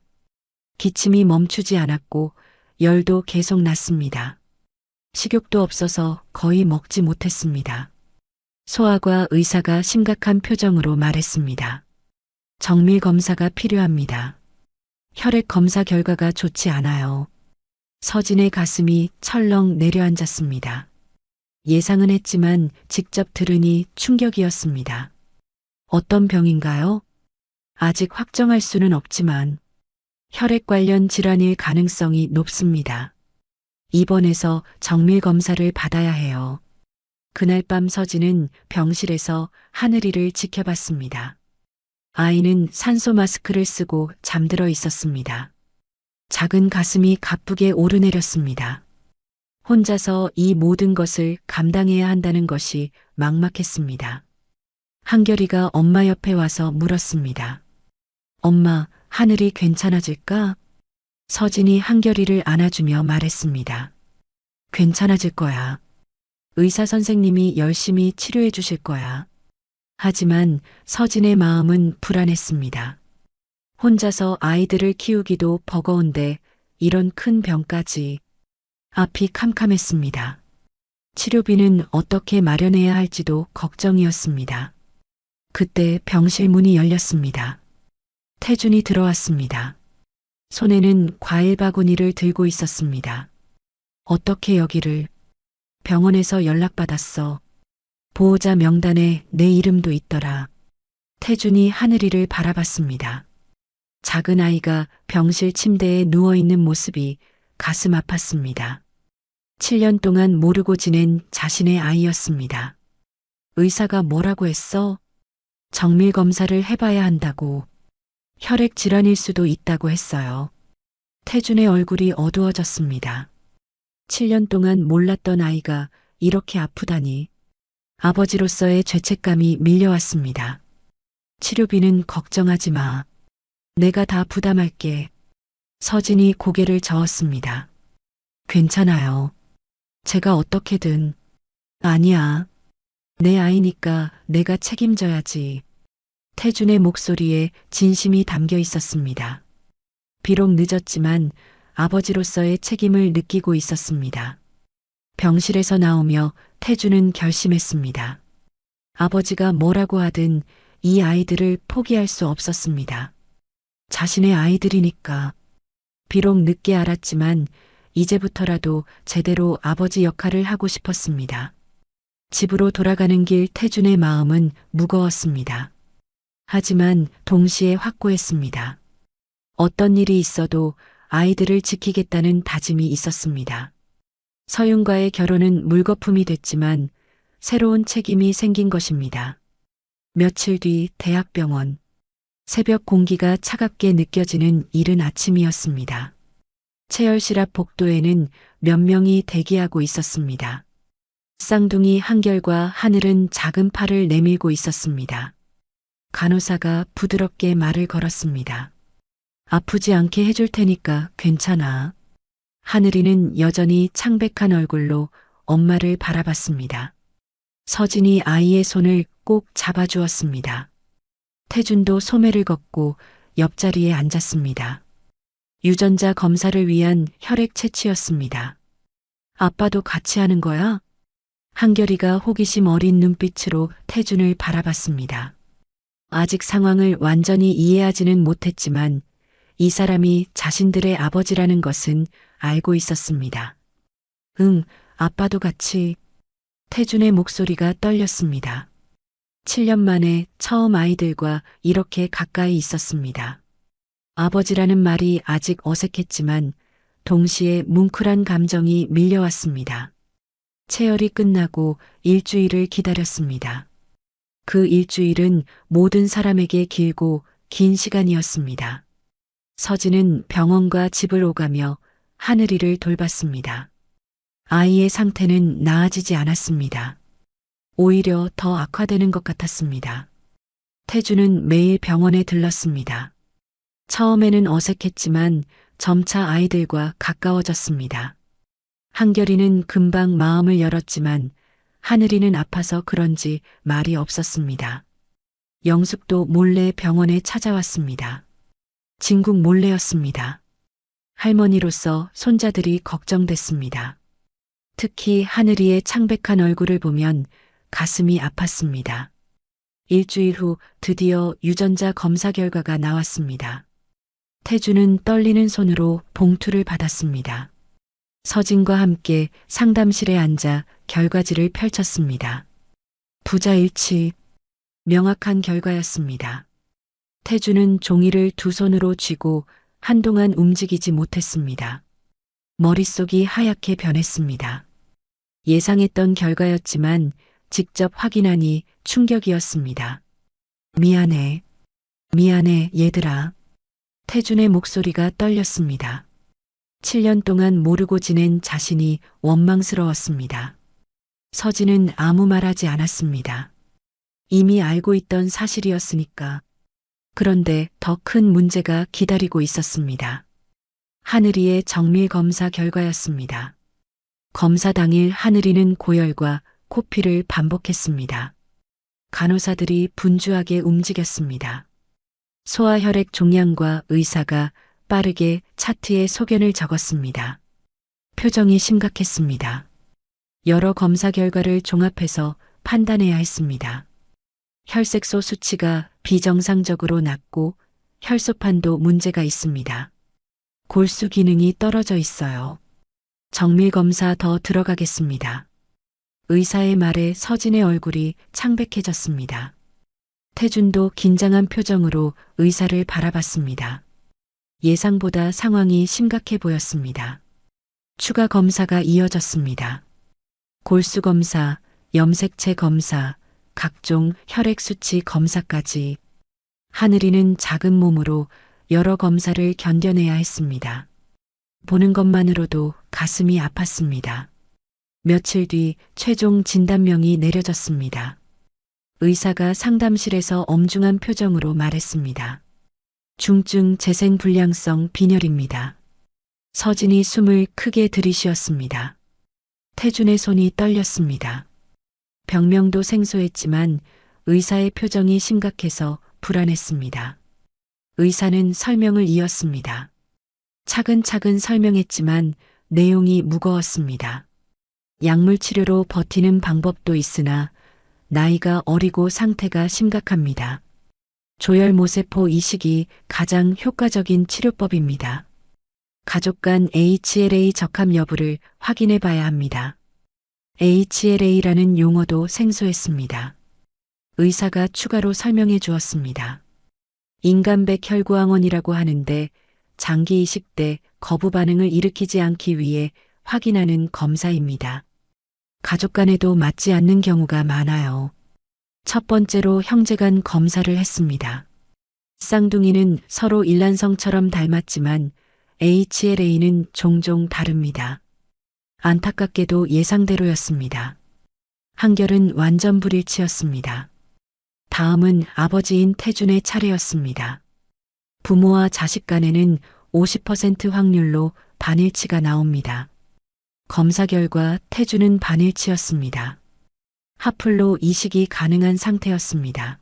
기침이 멈추지 않았고 열도 계속 났습니다. 식욕도 없어서 거의 먹지 못했습니다. 소아과 의사가 심각한 표정으로 말했습니다. 정밀 검사가 필요합니다. 혈액 검사 결과가 좋지 않아요. 서진의 가슴이 철렁 내려앉았습니다. 예상은 했지만 직접 들으니 충격이었습니다. 어떤 병인가요? 아직 확정할 수는 없지만 혈액 관련 질환일 가능성이 높습니다. 입원해서 정밀 검사를 받아야 해요. 그날 밤 서진은 병실에서 하늘이를 지켜봤습니다. 아이는 산소 마스크를 쓰고 잠들어 있었습니다. 작은 가슴이 가쁘게 오르내렸습니다. 혼자서 이 모든 것을 감당해야 한다는 것이 막막했습니다. 한결이가 엄마 옆에 와서 물었습니다. 엄마, 하늘이 괜찮아질까? 서진이 한결이를 안아주며 말했습니다. 괜찮아질 거야. 의사 선생님이 열심히 치료해 주실 거야. 하지만 서진의 마음은 불안했습니다. 혼자서 아이들을 키우기도 버거운데 이런 큰 병까지. 앞이 캄캄했습니다. 치료비는 어떻게 마련해야 할지도 걱정이었습니다. 그때 병실 문이 열렸습니다. 태준이 들어왔습니다. 손에는 과일 바구니를 들고 있었습니다. 어떻게 여기를? 병원에서 연락받았어. 보호자 명단에 내 이름도 있더라. 태준이 하늘이를 바라봤습니다. 작은 아이가 병실 침대에 누워있는 모습이 가슴 아팠습니다. 7년 동안 모르고 지낸 자신의 아이였습니다. 의사가 뭐라고 했어? 정밀 검사를 해봐야 한다고. 혈액 질환일 수도 있다고 했어요. 태준의 얼굴이 어두워졌습니다. 7년 동안 몰랐던 아이가 이렇게 아프다니. 아버지로서의 죄책감이 밀려왔습니다. 치료비는 걱정하지 마. 내가 다 부담할게. 서진이 고개를 저었습니다. 괜찮아요. 제가 어떻게든. 아니야. 내 아이니까 내가 책임져야지. 태준의 목소리에 진심이 담겨 있었습니다. 비록 늦었지만 아버지로서의 책임을 느끼고 있었습니다. 병실에서 나오며 태준은 결심했습니다. 아버지가 뭐라고 하든 이 아이들을 포기할 수 없었습니다. 자신의 아이들이니까. 비록 늦게 알았지만 이제부터라도 제대로 아버지 역할을 하고 싶었습니다. 집으로 돌아가는 길 태준의 마음은 무거웠습니다. 하지만 동시에 확고했습니다. 어떤 일이 있어도 아이들을 지키겠다는 다짐이 있었습니다. 서윤과의 결혼은 물거품이 됐지만 새로운 책임이 생긴 것입니다. 며칠 뒤 대학병원. 새벽 공기가 차갑게 느껴지는 이른 아침이었습니다. 체열실 앞 복도에는 몇 명이 대기하고 있었습니다. 쌍둥이 한결과 하늘은 작은 팔을 내밀고 있었습니다. 간호사가 부드럽게 말을 걸었습니다. 아프지 않게 해줄 테니까 괜찮아. 하늘이는 여전히 창백한 얼굴로 엄마를 바라봤습니다. 서진이 아이의 손을 꼭 잡아주었습니다. 태준도 소매를 걷고 옆자리에 앉았습니다. 유전자 검사를 위한 혈액 채취였습니다. 아빠도 같이 하는 거야? 한결이가 호기심 어린 눈빛으로 태준을 바라봤습니다. 아직 상황을 완전히 이해하지는 못했지만 이 사람이 자신들의 아버지라는 것은 알고 있었습니다. 응, 아빠도 같이. 태준의 목소리가 떨렸습니다. 7년 만에 처음 아이들과 이렇게 가까이 있었습니다. 아버지라는 말이 아직 어색했지만 동시에 뭉클한 감정이 밀려왔습니다. 체열이 끝나고 일주일을 기다렸습니다. 그 일주일은 모든 사람에게 길고 긴 시간이었습니다. 서진은 병원과 집을 오가며 하늘이를 돌봤습니다. 아이의 상태는 나아지지 않았습니다. 오히려 더 악화되는 것 같았습니다. 태주는 매일 병원에 들렀습니다. 처음에는 어색했지만 점차 아이들과 가까워졌습니다. 한결이는 금방 마음을 열었지만 하늘이는 아파서 그런지 말이 없었습니다. 영숙도 몰래 병원에 찾아왔습니다. 진국 몰래였습니다. 할머니로서 손자들이 걱정됐습니다. 특히 하늘이의 창백한 얼굴을 보면 가슴이 아팠습니다. 일주일 후 드디어 유전자 검사 결과가 나왔습니다. 태주는 떨리는 손으로 봉투를 받았습니다. 서진과 함께 상담실에 앉아 결과지를 펼쳤습니다. 부자일치, 명확한 결과였습니다. 태주는 종이를 두 손으로 쥐고 한동안 움직이지 못했습니다. 머릿속이 하얗게 변했습니다. 예상했던 결과였지만 직접 확인하니 충격이었습니다. 미안해. 미안해, 얘들아. 태준의 목소리가 떨렸습니다. 7년 동안 모르고 지낸 자신이 원망스러웠습니다. 서진은 아무 말하지 않았습니다. 이미 알고 있던 사실이었으니까. 그런데 더 큰 문제가 기다리고 있었습니다. 하늘이의 정밀 검사 결과였습니다. 검사 당일 하늘이는 고열과 코피를 반복했습니다. 간호사들이 분주하게 움직였습니다. 소화혈액 종양과 의사가 빠르게 차트에 소견을 적었습니다. 표정이 심각했습니다. 여러 검사 결과를 종합해서 판단해야 했습니다. 혈색소 수치가 비정상적으로 낮고 혈소판도 문제가 있습니다. 골수 기능이 떨어져 있어요. 정밀 검사 더 들어가겠습니다. 의사의 말에 서진의 얼굴이 창백해졌습니다. 태준도 긴장한 표정으로 의사를 바라봤습니다. 예상보다 상황이 심각해 보였습니다. 추가 검사가 이어졌습니다. 골수 검사, 염색체 검사, 각종 혈액 수치 검사까지. 하늘이는 작은 몸으로 여러 검사를 견뎌내야 했습니다. 보는 것만으로도 가슴이 아팠습니다. 며칠 뒤 최종 진단명이 내려졌습니다. 의사가 상담실에서 엄중한 표정으로 말했습니다. 중증 재생불량성 빈혈입니다. 서진이 숨을 크게 들이쉬었습니다. 태준의 손이 떨렸습니다. 병명도 생소했지만 의사의 표정이 심각해서 불안했습니다. 의사는 설명을 이었습니다. 차근차근 설명했지만 내용이 무거웠습니다. 약물 치료로 버티는 방법도 있으나 나이가 어리고 상태가 심각합니다. 조혈모세포 이식이 가장 효과적인 치료법입니다. 가족 간 HLA 적합 여부를 확인해 봐야 합니다. HLA라는 용어도 생소했습니다. 의사가 추가로 설명해 주었습니다. 인간백 혈구황원이라고 하는데 장기 이식 때 거부 반응을 일으키지 않기 위해 확인하는 검사입니다. 가족 간에도 맞지 않는 경우가 많아요. 첫 번째로 형제간 검사를 했습니다. 쌍둥이는 서로 일란성처럼 닮았지만 HLA는 종종 다릅니다. 안타깝게도 예상대로였습니다. 한결은 완전 불일치였습니다. 다음은 아버지인 태준의 차례였습니다. 부모와 자식 간에는 50% 확률로 반일치가 나옵니다. 검사 결과 태준은 반일치였습니다. 하플로 이식이 가능한 상태였습니다.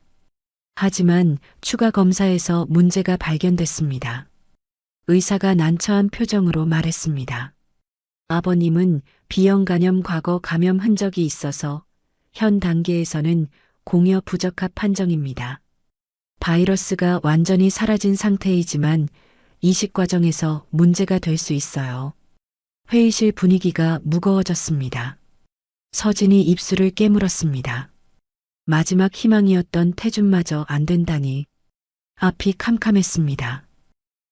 하지만 추가 검사에서 문제가 발견됐습니다. 의사가 난처한 표정으로 말했습니다. 아버님은 B형 간염 과거 감염 흔적이 있어서 현 단계에서는 공여 부적합 판정입니다. 바이러스가 완전히 사라진 상태이지만 이식 과정에서 문제가 될 수 있어요. 회의실 분위기가 무거워졌습니다. 서진이 입술을 깨물었습니다. 마지막 희망이었던 태준마저 안 된다니. 앞이 캄캄했습니다.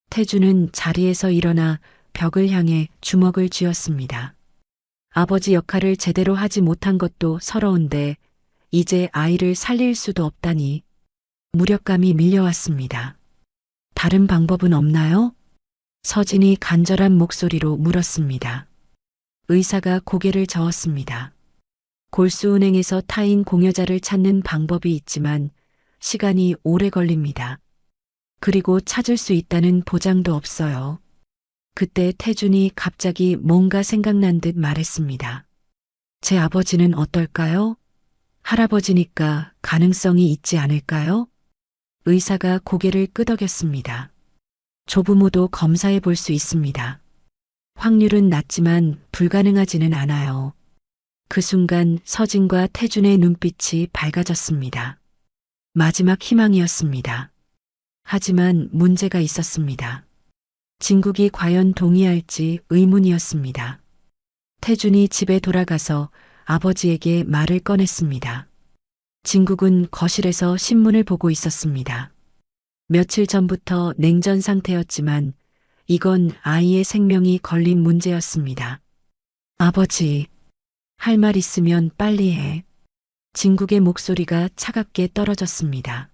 태준은 자리에서 일어나 벽을 향해 주먹을 쥐었습니다. 아버지 역할을 제대로 하지 못한 것도 서러운데 이제 아이를 살릴 수도 없다니. 무력감이 밀려왔습니다. 다른 방법은 없나요? 서진이 간절한 목소리로 물었습니다. 의사가 고개를 저었습니다. 골수은행에서 타인 공여자를 찾는 방법이 있지만 시간이 오래 걸립니다. 그리고 찾을 수 있다는 보장도 없어요. 그때 태준이 갑자기 뭔가 생각난 듯 말했습니다. 제 아버지는 어떨까요? 할아버지니까 가능성이 있지 않을까요? 의사가 고개를 끄덕였습니다. 조부모도 검사해 볼 수 있습니다. 확률은 낮지만 불가능하지는 않아요. 그 순간 서진과 태준의 눈빛이 밝아졌습니다. 마지막 희망이었습니다. 하지만 문제가 있었습니다. 진국이 과연 동의할지 의문이었습니다. 태준이 집에 돌아가서 아버지에게 말을 꺼냈습니다. 진국은 거실에서 신문을 보고 있었습니다. 며칠 전부터 냉전 상태였지만 이건 아이의 생명이 걸린 문제였습니다. 아버지, 할 말 있으면 빨리 해. 진국의 목소리가 차갑게 떨어졌습니다.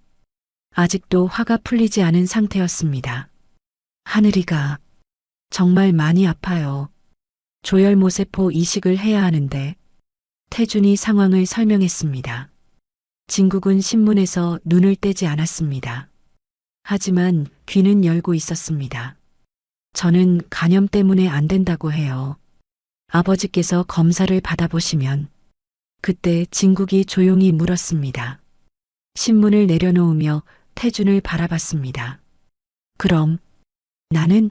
아직도 화가 풀리지 않은 상태였습니다. 하늘이가 정말 많이 아파요. 조혈모세포 이식을 해야 하는데. 태준이 상황을 설명했습니다. 진국은 신문에서 눈을 떼지 않았습니다. 하지만 귀는 열고 있었습니다. 저는 간염 때문에 안 된다고 해요. 아버지께서 검사를 받아보시면. 그때 진국이 조용히 물었습니다. 신문을 내려놓으며 태준을 바라봤습니다. 그럼 나는?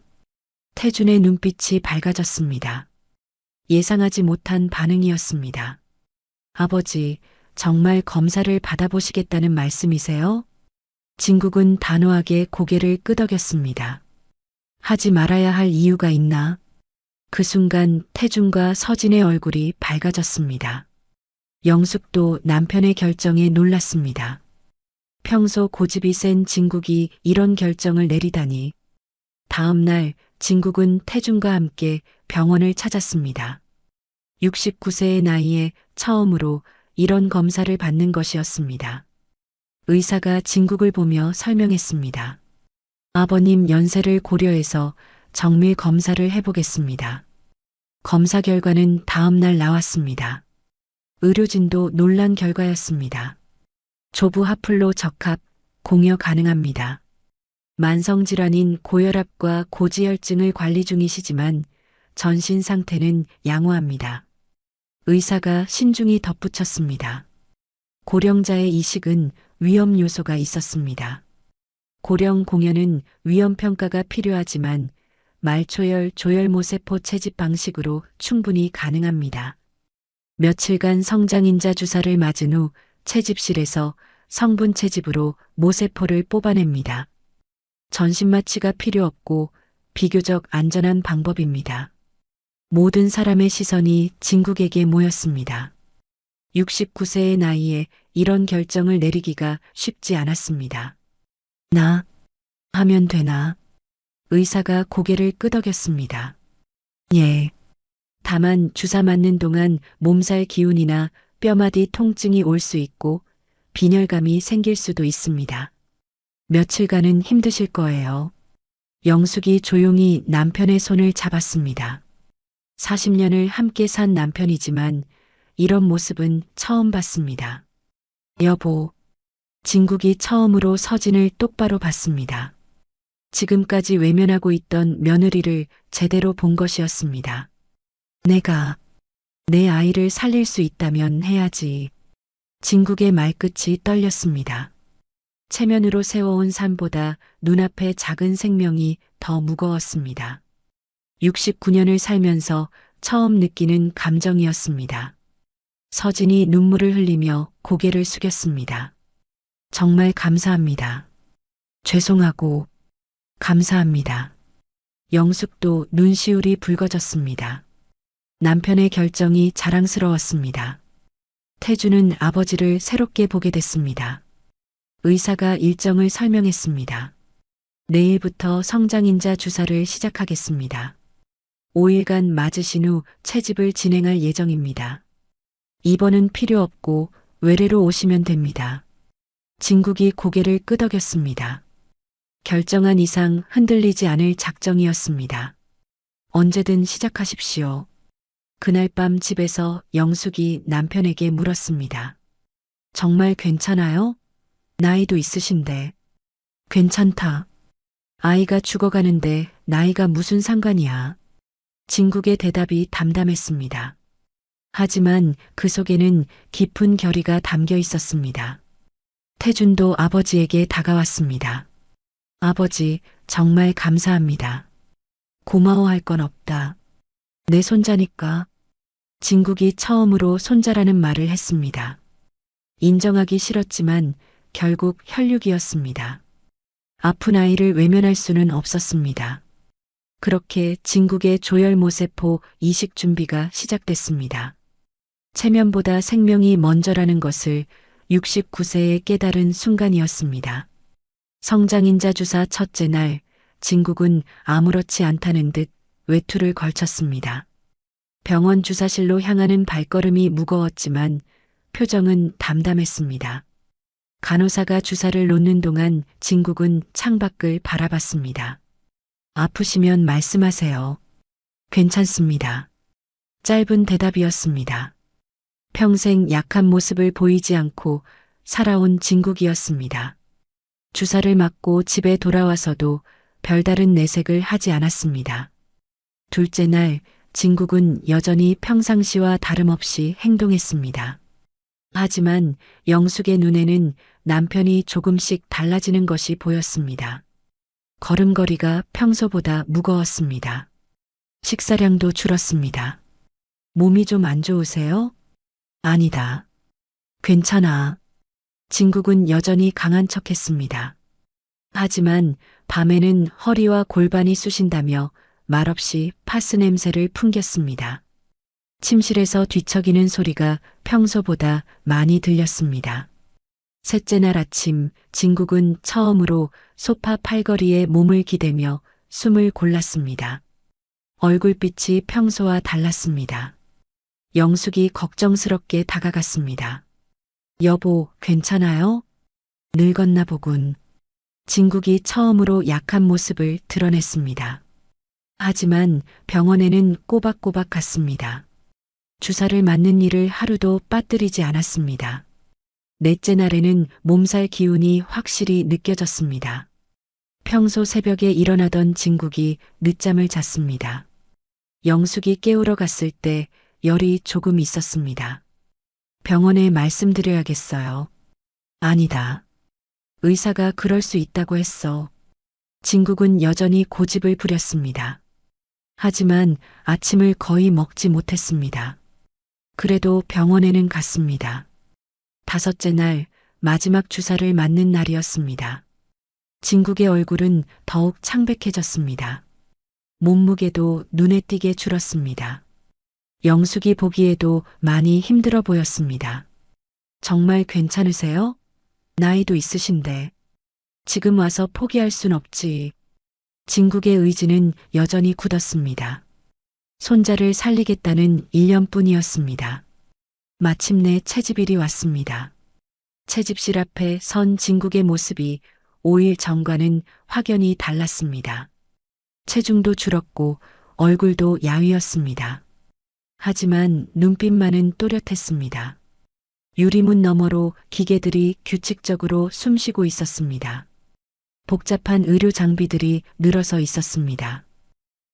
태준의 눈빛이 밝아졌습니다. 예상하지 못한 반응이었습니다. 아버지, 정말 검사를 받아보시겠다는 말씀이세요? 진국은 단호하게 고개를 끄덕였습니다. 하지 말아야 할 이유가 있나? 그 순간 태준과 서진의 얼굴이 밝아졌습니다. 영숙도 남편의 결정에 놀랐습니다. 평소 고집이 센 진국이 이런 결정을 내리다니. 다음 날 진국은 태준과 함께 병원을 찾았습니다. 69세의 나이에 처음으로 이런 검사를 받는 것이었습니다. 의사가 진국을 보며 설명했습니다. 아버님 연세를 고려해서 정밀 검사를 해보겠습니다. 검사 결과는 다음 날 나왔습니다. 의료진도 놀란 결과였습니다. 조부 하플로 적합, 공여 가능합니다. 만성질환인 고혈압과 고지혈증을 관리 중이시지만 전신 상태는 양호합니다. 의사가 신중히 덧붙였습니다. 고령자의 이식은 위험 요소가 있었습니다. 고령 공여는 위험 평가가 필요하지만 말초열 조혈모세포 채집 방식으로 충분히 가능합니다. 며칠간 성장인자 주사를 맞은 후 채집실에서 성분 채집으로 모세포를 뽑아냅니다. 전신 마취가 필요 없고 비교적 안전한 방법입니다. 모든 사람의 시선이 진국에게 모였습니다. 69세의 나이에 이런 결정을 내리기가 쉽지 않았습니다. 나 하면 되나? 의사가 고개를 끄덕였습니다. 예. 다만 주사 맞는 동안 몸살 기운이나 뼈마디 통증이 올 수 있고 빈혈감이 생길 수도 있습니다. 며칠간은 힘드실 거예요. 영숙이 조용히 남편의 손을 잡았습니다. 40년을 함께 산 남편이지만 이런 모습은 처음 봤습니다. 여보, 진국이 처음으로 서진을 똑바로 봤습니다. 지금까지 외면하고 있던 며느리를 제대로 본 것이었습니다. 내가 내 아이를 살릴 수 있다면 해야지. 진국의 말끝이 떨렸습니다. 체면으로 세워온 산보다 눈앞의 작은 생명이 더 무거웠습니다. 69년을 살면서 처음 느끼는 감정이었습니다. 서진이 눈물을 흘리며 고개를 숙였습니다. 정말 감사합니다. 죄송하고 감사합니다. 영숙도 눈시울이 붉어졌습니다. 남편의 결정이 자랑스러웠습니다. 태주는 아버지를 새롭게 보게 됐습니다. 의사가 일정을 설명했습니다. 내일부터 성장인자 주사를 시작하겠습니다. 5일간 맞으신 후 채집을 진행할 예정입니다. 입원은 필요 없고 외래로 오시면 됩니다. 진국이 고개를 끄덕였습니다. 결정한 이상 흔들리지 않을 작정이었습니다. 언제든 시작하십시오. 그날 밤 집에서 영숙이 남편에게 물었습니다. 정말 괜찮아요? 나이도 있으신데. 괜찮다. 아이가 죽어가는데 나이가 무슨 상관이야. 진국의 대답이 담담했습니다. 하지만 그 속에는 깊은 결의가 담겨 있었습니다. 태준도 아버지에게 다가왔습니다. 아버지, 정말 감사합니다. 고마워할 건 없다. 내 손자니까. 진국이 처음으로 손자라는 말을 했습니다. 인정하기 싫었지만 결국 혈육이었습니다. 아픈 아이를 외면할 수는 없었습니다. 그렇게 진국의 조혈모세포 이식 준비가 시작됐습니다. 체면보다 생명이 먼저라는 것을 69세에 깨달은 순간이었습니다. 성장인자 주사 첫째 날, 진국은 아무렇지 않다는 듯 외투를 걸쳤습니다. 병원 주사실로 향하는 발걸음이 무거웠지만 표정은 담담했습니다. 간호사가 주사를 놓는 동안 진국은 창밖을 바라봤습니다. 아프시면 말씀하세요. 괜찮습니다. 짧은 대답이었습니다. 평생 약한 모습을 보이지 않고 살아온 진국이었습니다. 주사를 맞고 집에 돌아와서도 별다른 내색을 하지 않았습니다. 둘째 날, 진국은 여전히 평상시와 다름없이 행동했습니다. 하지만 영숙의 눈에는 남편이 조금씩 달라지는 것이 보였습니다. 걸음걸이가 평소보다 무거웠습니다. 식사량도 줄었습니다. 몸이 좀 안 좋으세요? 아니다. 괜찮아. 진국은 여전히 강한 척했습니다. 하지만 밤에는 허리와 골반이 쑤신다며 말없이 파스 냄새를 풍겼습니다. 침실에서 뒤척이는 소리가 평소보다 많이 들렸습니다. 셋째 날 아침, 진국은 처음으로 소파 팔걸이에 몸을 기대며 숨을 골랐습니다. 얼굴빛이 평소와 달랐습니다. 영숙이 걱정스럽게 다가갔습니다. 여보, 괜찮아요? 늙었나 보군. 진국이 처음으로 약한 모습을 드러냈습니다. 하지만 병원에는 꼬박꼬박 갔습니다. 주사를 맞는 일을 하루도 빠뜨리지 않았습니다. 넷째 날에는 몸살 기운이 확실히 느껴졌습니다. 평소 새벽에 일어나던 진국이 늦잠을 잤습니다. 영숙이 깨우러 갔을 때 열이 조금 있었습니다. 병원에 말씀드려야겠어요. 아니다. 의사가 그럴 수 있다고 했어. 진국은 여전히 고집을 부렸습니다. 하지만 아침을 거의 먹지 못했습니다. 그래도 병원에는 갔습니다. 다섯째 날, 마지막 주사를 맞는 날이었습니다. 진국의 얼굴은 더욱 창백해졌습니다. 몸무게도 눈에 띄게 줄었습니다. 영숙이 보기에도 많이 힘들어 보였습니다. 정말 괜찮으세요? 나이도 있으신데. 지금 와서 포기할 순 없지. 진국의 의지는 여전히 굳었습니다. 손자를 살리겠다는 일념뿐이었습니다. 마침내 채집일이 왔습니다. 채집실 앞에 선 진국의 모습이 5일 전과는 확연히 달랐습니다. 체중도 줄었고 얼굴도 야위었습니다. 하지만 눈빛만은 또렷했습니다. 유리문 너머로 기계들이 규칙적으로 숨쉬고 있었습니다. 복잡한 의료 장비들이 늘어서 있었습니다.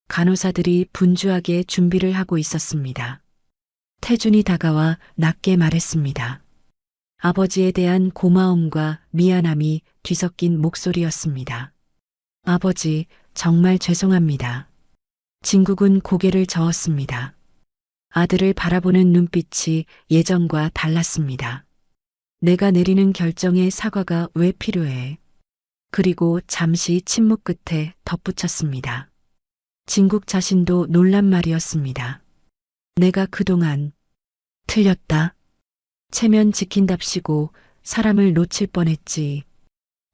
간호사들이 분주하게 준비를 하고 있었습니다. 태준이 다가와 낮게 말했습니다. 아버지에 대한 고마움과 미안함이 뒤섞인 목소리였습니다. 아버지, 정말 죄송합니다. 진국은 고개를 저었습니다. 아들을 바라보는 눈빛이 예전과 달랐습니다. 내가 내리는 결정에 사과가 왜 필요해? 그리고 잠시 침묵 끝에 덧붙였습니다. 진국 자신도 놀란 말이었습니다. 내가 그동안 틀렸다. 체면 지킨답시고 사람을 놓칠 뻔했지.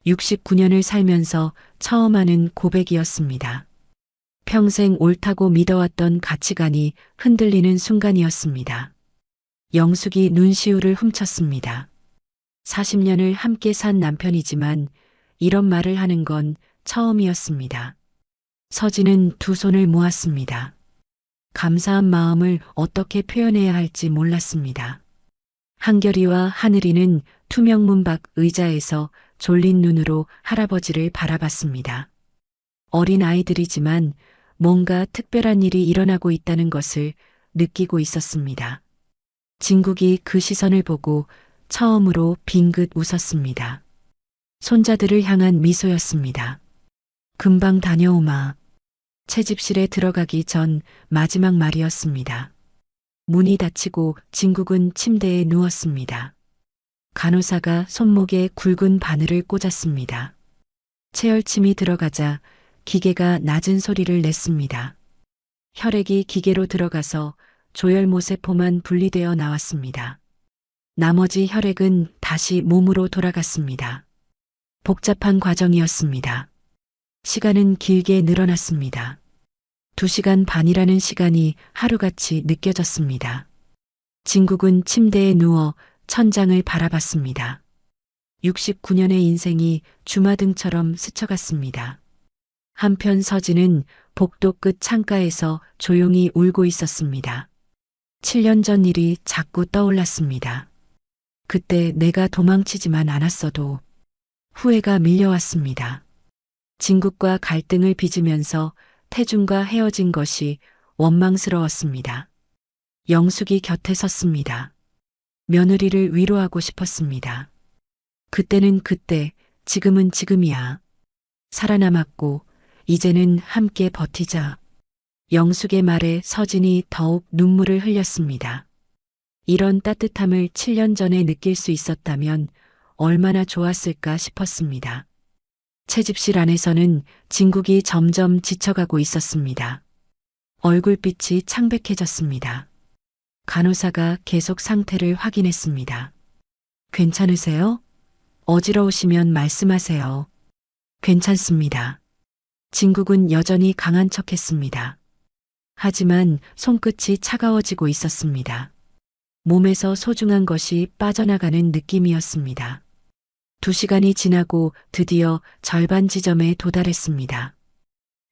69년을 살면서 처음 하는 고백이었습니다. 평생 옳다고 믿어왔던 가치관이 흔들리는 순간이었습니다. 영숙이 눈시울을 훔쳤습니다. 40년을 함께 산 남편이지만 이런 말을 하는 건 처음이었습니다. 서진은 두 손을 모았습니다. 감사한 마음을 어떻게 표현해야 할지 몰랐습니다. 한결이와 하늘이는 투명문 밖 의자에서 졸린 눈으로 할아버지를 바라봤습니다. 어린 아이들이지만 뭔가 특별한 일이 일어나고 있다는 것을 느끼고 있었습니다. 진국이 그 시선을 보고 처음으로 빙긋 웃었습니다. 손자들을 향한 미소였습니다. 금방 다녀오마. 채집실에 들어가기 전 마지막 말이었습니다. 문이 닫히고 진국은 침대에 누웠습니다. 간호사가 손목에 굵은 바늘을 꽂았습니다. 체열침이 들어가자 기계가 낮은 소리를 냈습니다. 혈액이 기계로 들어가서 조혈모세포만 분리되어 나왔습니다. 나머지 혈액은 다시 몸으로 돌아갔습니다. 복잡한 과정이었습니다. 시간은 길게 늘어났습니다. 2시간 반이라는 시간이 하루같이 느껴졌습니다. 진국은 침대에 누워 천장을 바라봤습니다. 69년의 인생이 주마등처럼 스쳐갔습니다. 한편 서진은 복도 끝 창가에서 조용히 울고 있었습니다. 7년 전 일이 자꾸 떠올랐습니다. 그때 내가 도망치지만 않았어도 후회가 밀려왔습니다. 진국과 갈등을 빚으면서 태준과 헤어진 것이 원망스러웠습니다. 영숙이 곁에 섰습니다. 며느리를 위로하고 싶었습니다. 그때는 그때, 지금은 지금이야. 살아남았고 이제는 함께 버티자. 영숙의 말에 서진이 더욱 눈물을 흘렸습니다. 이런 따뜻함을 7년 전에 느낄 수 있었다면 얼마나 좋았을까 싶었습니다. 채집실 안에서는 진국이 점점 지쳐가고 있었습니다. 얼굴빛이 창백해졌습니다. 간호사가 계속 상태를 확인했습니다. 괜찮으세요? 어지러우시면 말씀하세요. 괜찮습니다. 진국은 여전히 강한 척했습니다. 하지만 손끝이 차가워지고 있었습니다. 몸에서 소중한 것이 빠져나가는 느낌이었습니다. 2시간이 지나고 드디어 절반 지점에 도달했습니다.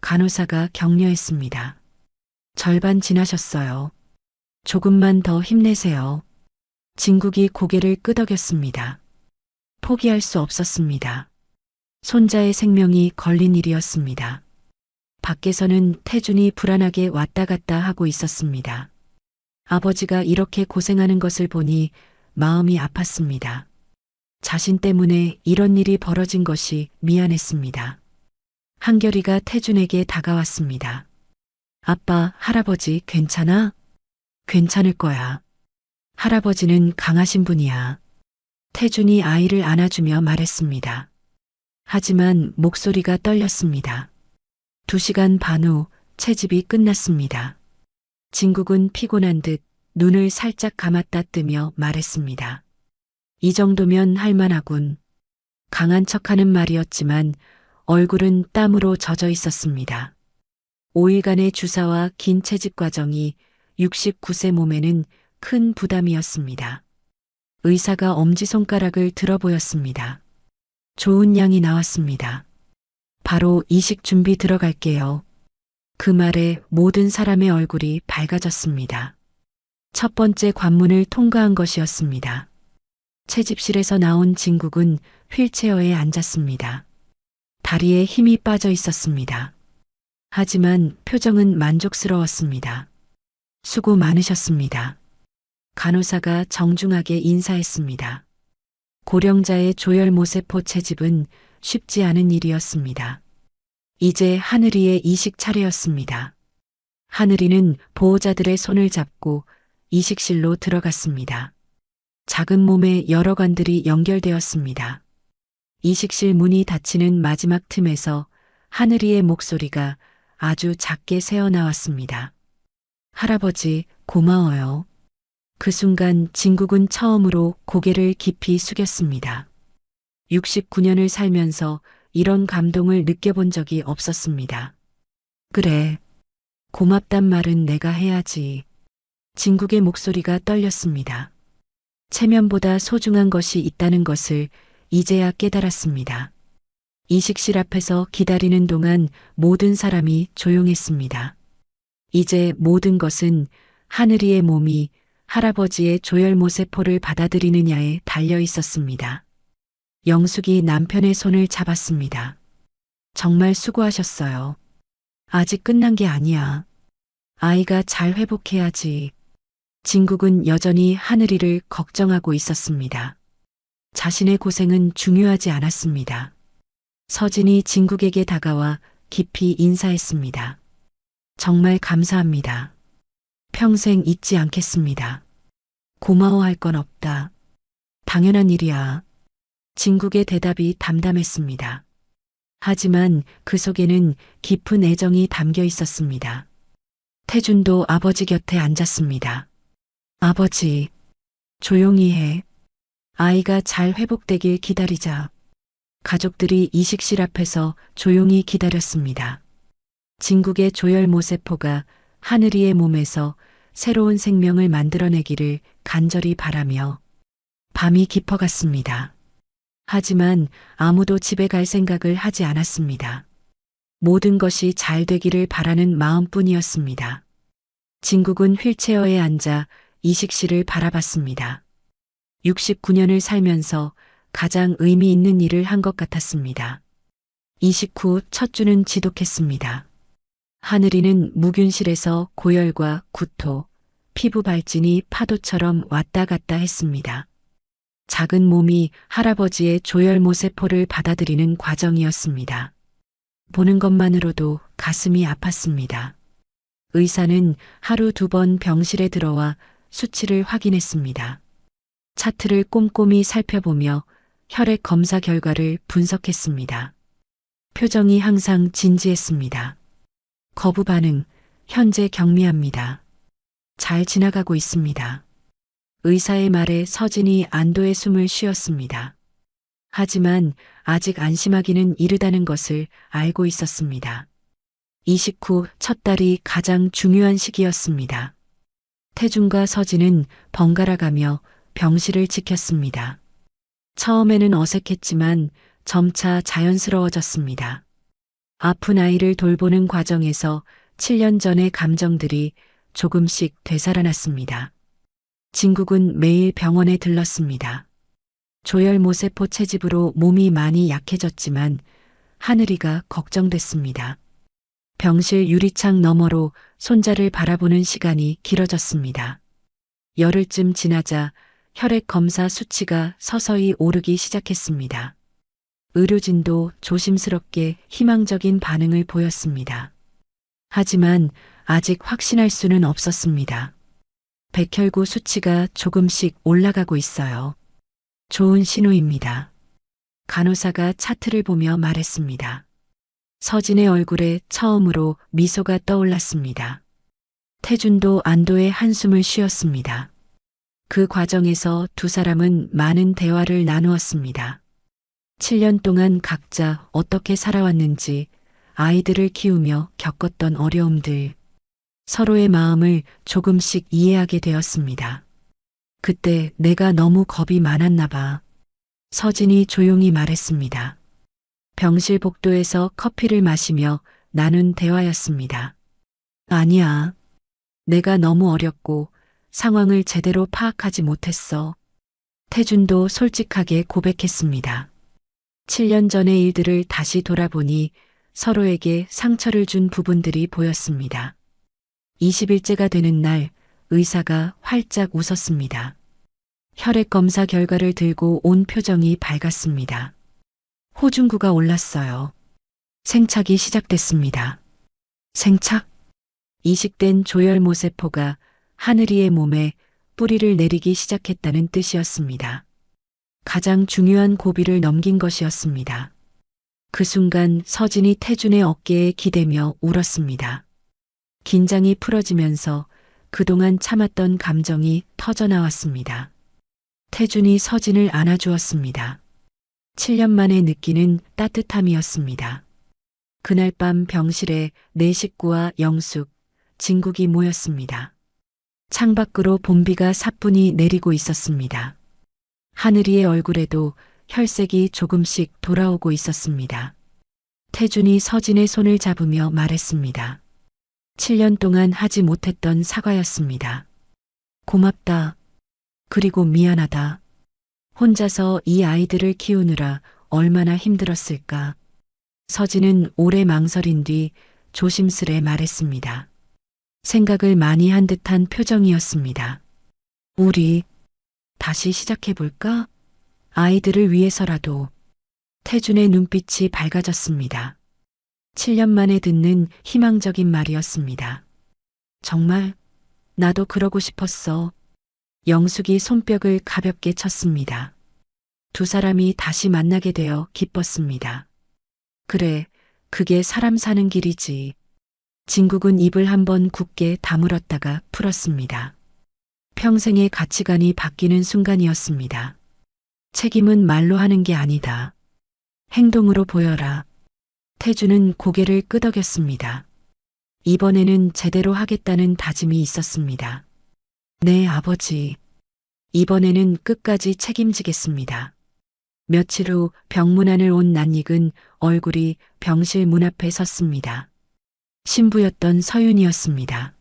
간호사가 격려했습니다. 절반 지나셨어요. 조금만 더 힘내세요. 진국이 고개를 끄덕였습니다. 포기할 수 없었습니다. 손자의 생명이 걸린 일이었습니다. 밖에서는 태준이 불안하게 왔다 갔다 하고 있었습니다. 아버지가 이렇게 고생하는 것을 보니 마음이 아팠습니다. 자신 때문에 이런 일이 벌어진 것이 미안했습니다. 한결이가 태준에게 다가왔습니다. 아빠, 할아버지 괜찮아? 괜찮을 거야. 할아버지는 강하신 분이야. 태준이 아이를 안아주며 말했습니다. 하지만 목소리가 떨렸습니다. 2시간 반 후 채집이 끝났습니다. 진국은 피곤한 듯 눈을 살짝 감았다 뜨며 말했습니다. 이 정도면 할만하군. 강한 척하는 말이었지만 얼굴은 땀으로 젖어 있었습니다. 5일간의 주사와 긴 채집 과정이 69세 몸에는 큰 부담이었습니다. 의사가 엄지손가락을 들어 보였습니다. 좋은 양이 나왔습니다. 바로 이식 준비 들어갈게요. 그 말에 모든 사람의 얼굴이 밝아졌습니다. 첫 번째 관문을 통과한 것이었습니다. 채집실에서 나온 진국은 휠체어에 앉았습니다. 다리에 힘이 빠져 있었습니다. 하지만 표정은 만족스러웠습니다. 수고 많으셨습니다. 간호사가 정중하게 인사했습니다. 고령자의 조혈모세포 채집은 쉽지 않은 일이었습니다. 이제 하늘이의 이식 차례였습니다. 하늘이는 보호자들의 손을 잡고 이식실로 들어갔습니다. 작은 몸에 여러 관들이 연결되었습니다. 이식실 문이 닫히는 마지막 틈에서 하늘이의 목소리가 아주 작게 새어나왔습니다. 할아버지, 고마워요. 그 순간 진국은 처음으로 고개를 깊이 숙였습니다. 69년을 살면서 이런 감동을 느껴본 적이 없었습니다. 그래. 고맙단 말은 내가 해야지. 진국의 목소리가 떨렸습니다. 체면보다 소중한 것이 있다는 것을 이제야 깨달았습니다. 이식실 앞에서 기다리는 동안 모든 사람이 조용했습니다. 이제 모든 것은 하늘이의 몸이 할아버지의 조혈모세포를 받아들이느냐에 달려 있었습니다. 영숙이 남편의 손을 잡았습니다. 정말 수고하셨어요. 아직 끝난 게 아니야. 아이가 잘 회복해야지. 진국은 여전히 하늘이를 걱정하고 있었습니다. 자신의 고생은 중요하지 않았습니다. 서진이 진국에게 다가와 깊이 인사했습니다. 정말 감사합니다. 평생 잊지 않겠습니다. 고마워할 건 없다. 당연한 일이야. 진국의 대답이 담담했습니다. 하지만 그 속에는 깊은 애정이 담겨 있었습니다. 태준도 아버지 곁에 앉았습니다. 아버지, 조용히 해. 아이가 잘 회복되길 기다리자. 가족들이 이식실 앞에서 조용히 기다렸습니다. 진국의 조혈모세포가 하늘이의 몸에서 새로운 생명을 만들어내기를 간절히 바라며 밤이 깊어갔습니다. 하지만 아무도 집에 갈 생각을 하지 않았습니다. 모든 것이 잘 되기를 바라는 마음뿐이었습니다. 진국은 휠체어에 앉아 이식실을 바라봤습니다. 69년을 살면서 가장 의미 있는 일을 한 것 같았습니다. 이식 후 첫 주는 지독했습니다. 하늘이는 무균실에서 고열과 구토, 피부 발진이 파도처럼 왔다 갔다 했습니다. 작은 몸이 할아버지의 조혈모세포를 받아들이는 과정이었습니다. 보는 것만으로도 가슴이 아팠습니다. 의사는 하루 2번 병실에 들어와 수치를 확인했습니다. 차트를 꼼꼼히 살펴보며 혈액 검사 결과를 분석했습니다. 표정이 항상 진지했습니다. 거부 반응, 현재 경미합니다. 잘 지나가고 있습니다. 의사의 말에 서진이 안도의 숨을 쉬었습니다. 하지만 아직 안심하기는 이르다는 것을 알고 있었습니다. 이식 후 첫 달이 가장 중요한 시기였습니다. 태준과 서진은 번갈아 가며 병실을 지켰습니다. 처음에는 어색했지만 점차 자연스러워졌습니다. 아픈 아이를 돌보는 과정에서 7년 전의 감정들이 조금씩 되살아났습니다. 진국은 매일 병원에 들렀습니다. 조혈모세포 채집으로 몸이 많이 약해졌지만 하늘이가 걱정됐습니다. 병실 유리창 너머로 손자를 바라보는 시간이 길어졌습니다. 열흘쯤 지나자 혈액 검사 수치가 서서히 오르기 시작했습니다. 의료진도 조심스럽게 희망적인 반응을 보였습니다. 하지만 아직 확신할 수는 없었습니다. 백혈구 수치가 조금씩 올라가고 있어요. 좋은 신호입니다. 간호사가 차트를 보며 말했습니다. 서진의 얼굴에 처음으로 미소가 떠올랐습니다. 태준도 안도의 한숨을 쉬었습니다. 그 과정에서 두 사람은 많은 대화를 나누었습니다. 7년 동안 각자 어떻게 살아왔는지, 아이들을 키우며 겪었던 어려움들, 서로의 마음을 조금씩 이해하게 되었습니다. 그때 내가 너무 겁이 많았나 봐. 서진이 조용히 말했습니다. 병실 복도에서 커피를 마시며 나눈 대화였습니다. 아니야. 내가 너무 어렸고 상황을 제대로 파악하지 못했어. 태준도 솔직하게 고백했습니다. 7년 전의 일들을 다시 돌아보니 서로에게 상처를 준 부분들이 보였습니다. 20일째가 되는 날 의사가 활짝 웃었습니다. 혈액 검사 결과를 들고 온 표정이 밝았습니다. 호중구가 올랐어요. 생착이 시작됐습니다. 생착? 이식된 조혈모세포가 하늘이의 몸에 뿌리를 내리기 시작했다는 뜻이었습니다. 가장 중요한 고비를 넘긴 것이었습니다. 그 순간 서진이 태준의 어깨에 기대며 울었습니다. 긴장이 풀어지면서 그동안 참았던 감정이 터져나왔습니다. 태준이 서진을 안아주었습니다. 7년 만에 느끼는 따뜻함이었습니다. 그날 밤 병실에 내 식구와 영숙, 진국이 모였습니다. 창밖으로 봄비가 사뿐히 내리고 있었습니다. 하늘이의 얼굴에도 혈색이 조금씩 돌아오고 있었습니다. 태준이 서진의 손을 잡으며 말했습니다. 7년 동안 하지 못했던 사과였습니다. 고맙다. 그리고 미안하다. 혼자서 이 아이들을 키우느라 얼마나 힘들었을까. 서진은 오래 망설인 뒤 조심스레 말했습니다. 생각을 많이 한 듯한 표정이었습니다. 우리 다시 시작해볼까? 아이들을 위해서라도. 태준의 눈빛이 밝아졌습니다. 7년 만에 듣는 희망적인 말이었습니다. 정말 나도 그러고 싶었어. 영숙이 손뼉을 가볍게 쳤습니다. 두 사람이 다시 만나게 되어 기뻤습니다. 그래, 그게 사람 사는 길이지. 진국은 입을 한번 굳게 다물었다가 풀었습니다. 평생의 가치관이 바뀌는 순간이었습니다. 책임은 말로 하는 게 아니다. 행동으로 보여라. 태준은 고개를 끄덕였습니다. 이번에는 제대로 하겠다는 다짐이 있었습니다. 네, 아버지. 이번에는 끝까지 책임지겠습니다. 며칠 후 병문안을 온 낯익은 얼굴이 병실 문 앞에 섰습니다. 신부였던 서윤이었습니다.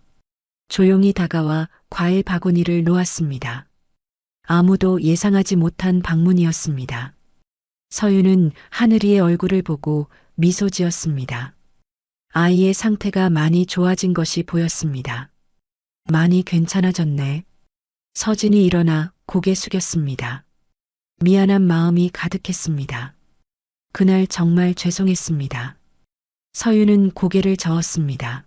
조용히 다가와 과일 바구니를 놓았습니다. 아무도 예상하지 못한 방문이었습니다. 서윤은 하늘이의 얼굴을 보고 미소 지었습니다. 아이의 상태가 많이 좋아진 것이 보였습니다. 많이 괜찮아졌네. 서진이 일어나 고개 숙였습니다. 미안한 마음이 가득했습니다. 그날 정말 죄송했습니다. 서윤은 고개를 저었습니다.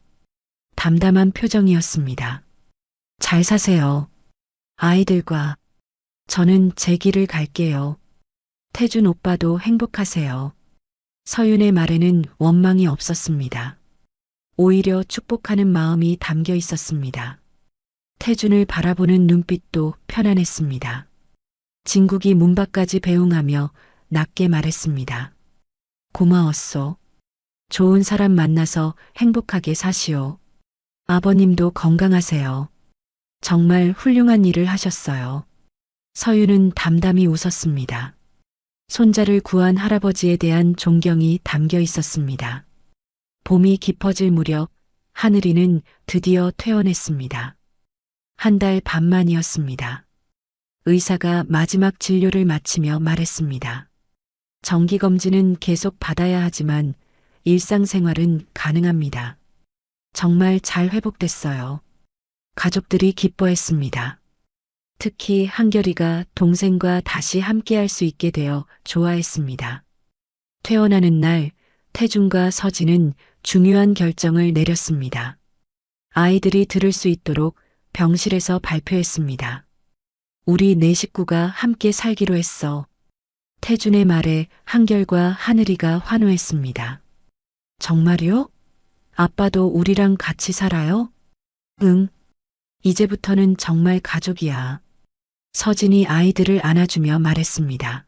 담담한 표정이었습니다. 잘 사세요. 아이들과 저는 제 길을 갈게요. 태준 오빠도 행복하세요. 서윤의 말에는 원망이 없었습니다. 오히려 축복하는 마음이 담겨 있었습니다. 태준을 바라보는 눈빛도 편안했습니다. 진국이 문 밖까지 배웅하며 낮게 말했습니다. 고마웠소. 좋은 사람 만나서 행복하게 사시오. 아버님도 건강하세요. 정말 훌륭한 일을 하셨어요. 서윤은 담담히 웃었습니다. 손자를 구한 할아버지에 대한 존경이 담겨 있었습니다. 봄이 깊어질 무렵 하늘이는 드디어 퇴원했습니다. 한 달 반 만이었습니다. 의사가 마지막 진료를 마치며 말했습니다. 정기검진은 계속 받아야 하지만 일상생활은 가능합니다. 정말 잘 회복됐어요. 가족들이 기뻐했습니다. 특히 한결이가 동생과 다시 함께할 수 있게 되어 좋아했습니다. 퇴원하는 날 태준과 서진은 중요한 결정을 내렸습니다. 아이들이 들을 수 있도록 병실에서 발표했습니다. 우리 네 식구가 함께 살기로 했어. 태준의 말에 한결과 하늘이가 환호했습니다. 정말요? 아빠도 우리랑 같이 살아요? 응. 이제부터는 정말 가족이야. 서진이 아이들을 안아주며 말했습니다.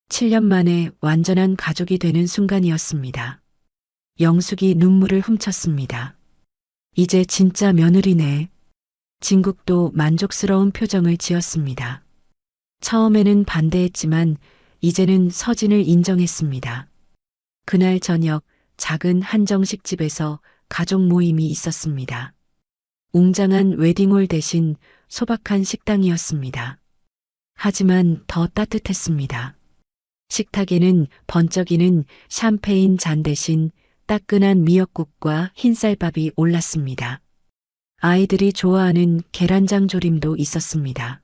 7년 만에 완전한 가족이 되는 순간이었습니다. 영숙이 눈물을 훔쳤습니다. 이제 진짜 며느리네. 진국도 만족스러운 표정을 지었습니다. 처음에는 반대했지만 이제는 서진을 인정했습니다. 그날 저녁 작은 한정식 집에서 가족 모임이 있었습니다. 웅장한 웨딩홀 대신 소박한 식당이었습니다. 하지만 더 따뜻했습니다. 식탁에는 번쩍이는 샴페인 잔 대신 따끈한 미역국과 흰쌀밥이 올랐습니다. 아이들이 좋아하는 계란장 조림도 있었습니다.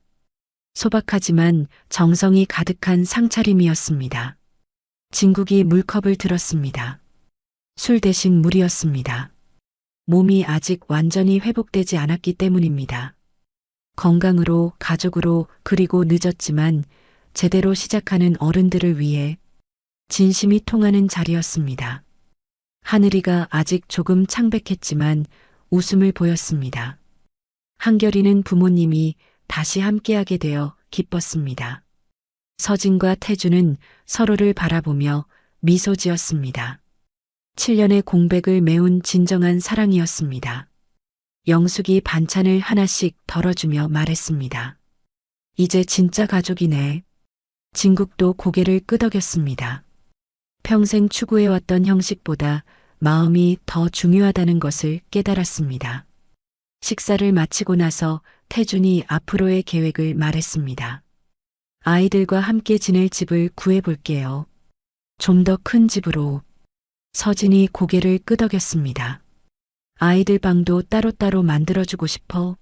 소박하지만 정성이 가득한 상차림이었습니다. 진국이 물컵을 들었습니다. 술 대신 물이었습니다. 몸이 아직 완전히 회복되지 않았기 때문입니다. 건강으로, 가족으로, 그리고 늦었지만 제대로 시작하는 어른들을 위해 진심이 통하는 자리였습니다. 하늘이가 아직 조금 창백했지만 웃음을 보였습니다. 한결이는 부모님이 다시 함께하게 되어 기뻤습니다. 서진과 태주는 서로를 바라보며 미소 지었습니다. 7년의 공백을 메운 진정한 사랑이었습니다. 영숙이 반찬을 하나씩 덜어주며 말했습니다. 이제 진짜 가족이네. 진국도 고개를 끄덕였습니다. 평생 추구해왔던 형식보다 마음이 더 중요하다는 것을 깨달았습니다. 식사를 마치고 나서 태준이 앞으로의 계획을 말했습니다. 아이들과 함께 지낼 집을 구해볼게요. 좀 더 큰 집으로. 서진이 고개를 끄덕였습니다. 아이들 방도 따로따로 만들어주고 싶어.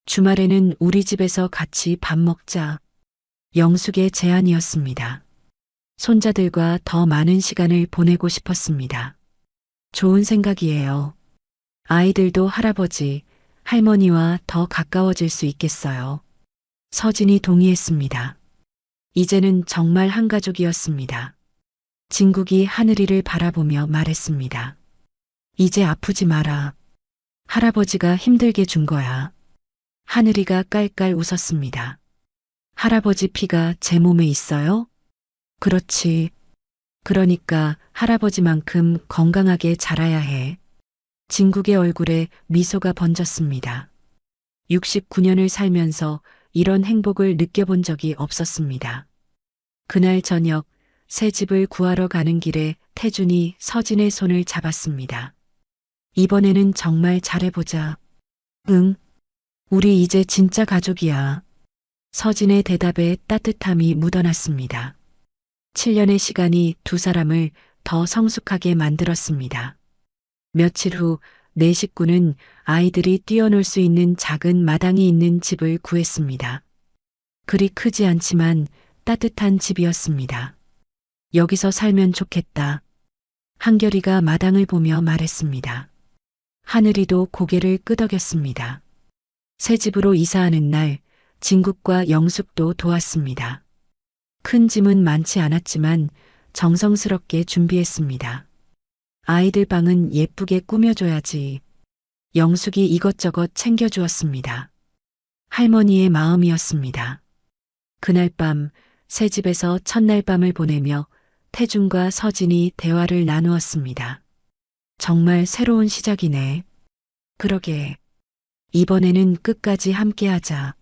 주말에는 우리 집에서 같이 밥 먹자. 영숙의 제안이었습니다. 손자들과 더 많은 시간을 보내고 싶었습니다. 좋은 생각이에요. 아이들도 할아버지, 할머니와 더 가까워질 수 있겠어요. 서진이 동의했습니다. 이제는 정말 한 가족이었습니다. 진국이 하늘이를 바라보며 말했습니다. 이제 아프지 마라. 할아버지가 힘들게 준 거야. 하늘이가 깔깔 웃었습니다. 할아버지 피가 제 몸에 있어요? 그렇지. 그러니까 할아버지만큼 건강하게 자라야 해. 진국의 얼굴에 미소가 번졌습니다. 69년을 살면서 이런 행복을 느껴본 적이 없었습니다. 그날 저녁 새 집을 구하러 가는 길에 태준이 서진의 손을 잡았습니다. 이번에는 정말 잘해보자. 응. 우리 이제 진짜 가족이야. 서진의 대답에 따뜻함이 묻어났습니다. 7년의 시간이 두 사람을 더 성숙하게 만들었습니다. 며칠 후 네 식구는 아이들이 뛰어놀 수 있는 작은 마당이 있는 집을 구했습니다. 그리 크지 않지만 따뜻한 집이었습니다. 여기서 살면 좋겠다. 한결이가 마당을 보며 말했습니다. 하늘이도 고개를 끄덕였습니다. 새 집으로 이사하는 날 진국과 영숙도 도왔습니다. 큰 짐은 많지 않았지만 정성스럽게 준비했습니다. 아이들 방은 예쁘게 꾸며줘야지. 영숙이 이것저것 챙겨주었습니다. 할머니의 마음이었습니다. 그날 밤 새 집에서 첫날 밤을 보내며 태준과 서진이 대화를 나누었습니다. 정말 새로운 시작이네. 그러게. 이번에는 끝까지 함께하자.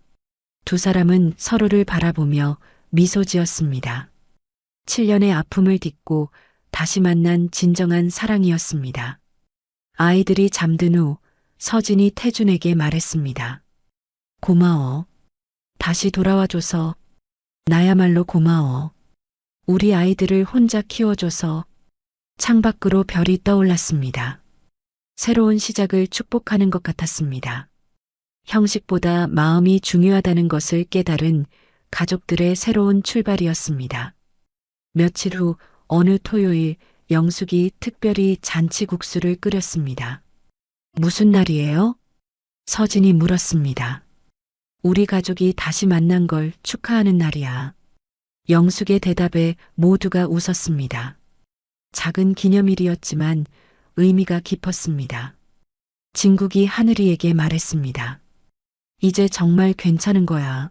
두 사람은 서로를 바라보며 미소 지었습니다. 7년의 아픔을 딛고 다시 만난 진정한 사랑이었습니다. 아이들이 잠든 후 서진이 태준에게 말했습니다. 고마워. 다시 돌아와줘서. 나야말로 고마워. 우리 아이들을 혼자 키워줘서. 창밖으로 별이 떠올랐습니다. 새로운 시작을 축복하는 것 같았습니다. 형식보다 마음이 중요하다는 것을 깨달은 가족들의 새로운 출발이었습니다. 며칠 후 어느 토요일 영숙이 특별히 잔치국수를 끓였습니다. 무슨 날이에요? 서진이 물었습니다. 우리 가족이 다시 만난 걸 축하하는 날이야. 영숙의 대답에 모두가 웃었습니다. 작은 기념일이었지만 의미가 깊었습니다. 진국이 하늘이에게 말했습니다. 이제 정말 괜찮은 거야.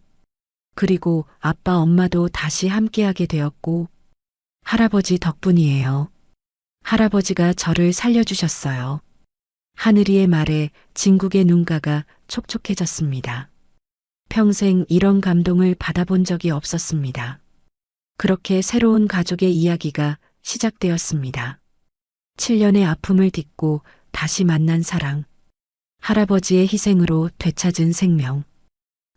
그리고 아빠 엄마도 다시 함께하게 되었고 할아버지 덕분이에요. 할아버지가 저를 살려주셨어요. 하늘이의 말에 진국의 눈가가 촉촉해졌습니다. 평생 이런 감동을 받아본 적이 없었습니다. 그렇게 새로운 가족의 이야기가 시작되었습니다. 7년의 아픔을 딛고 다시 만난 사랑. 할아버지의 희생으로 되찾은 생명.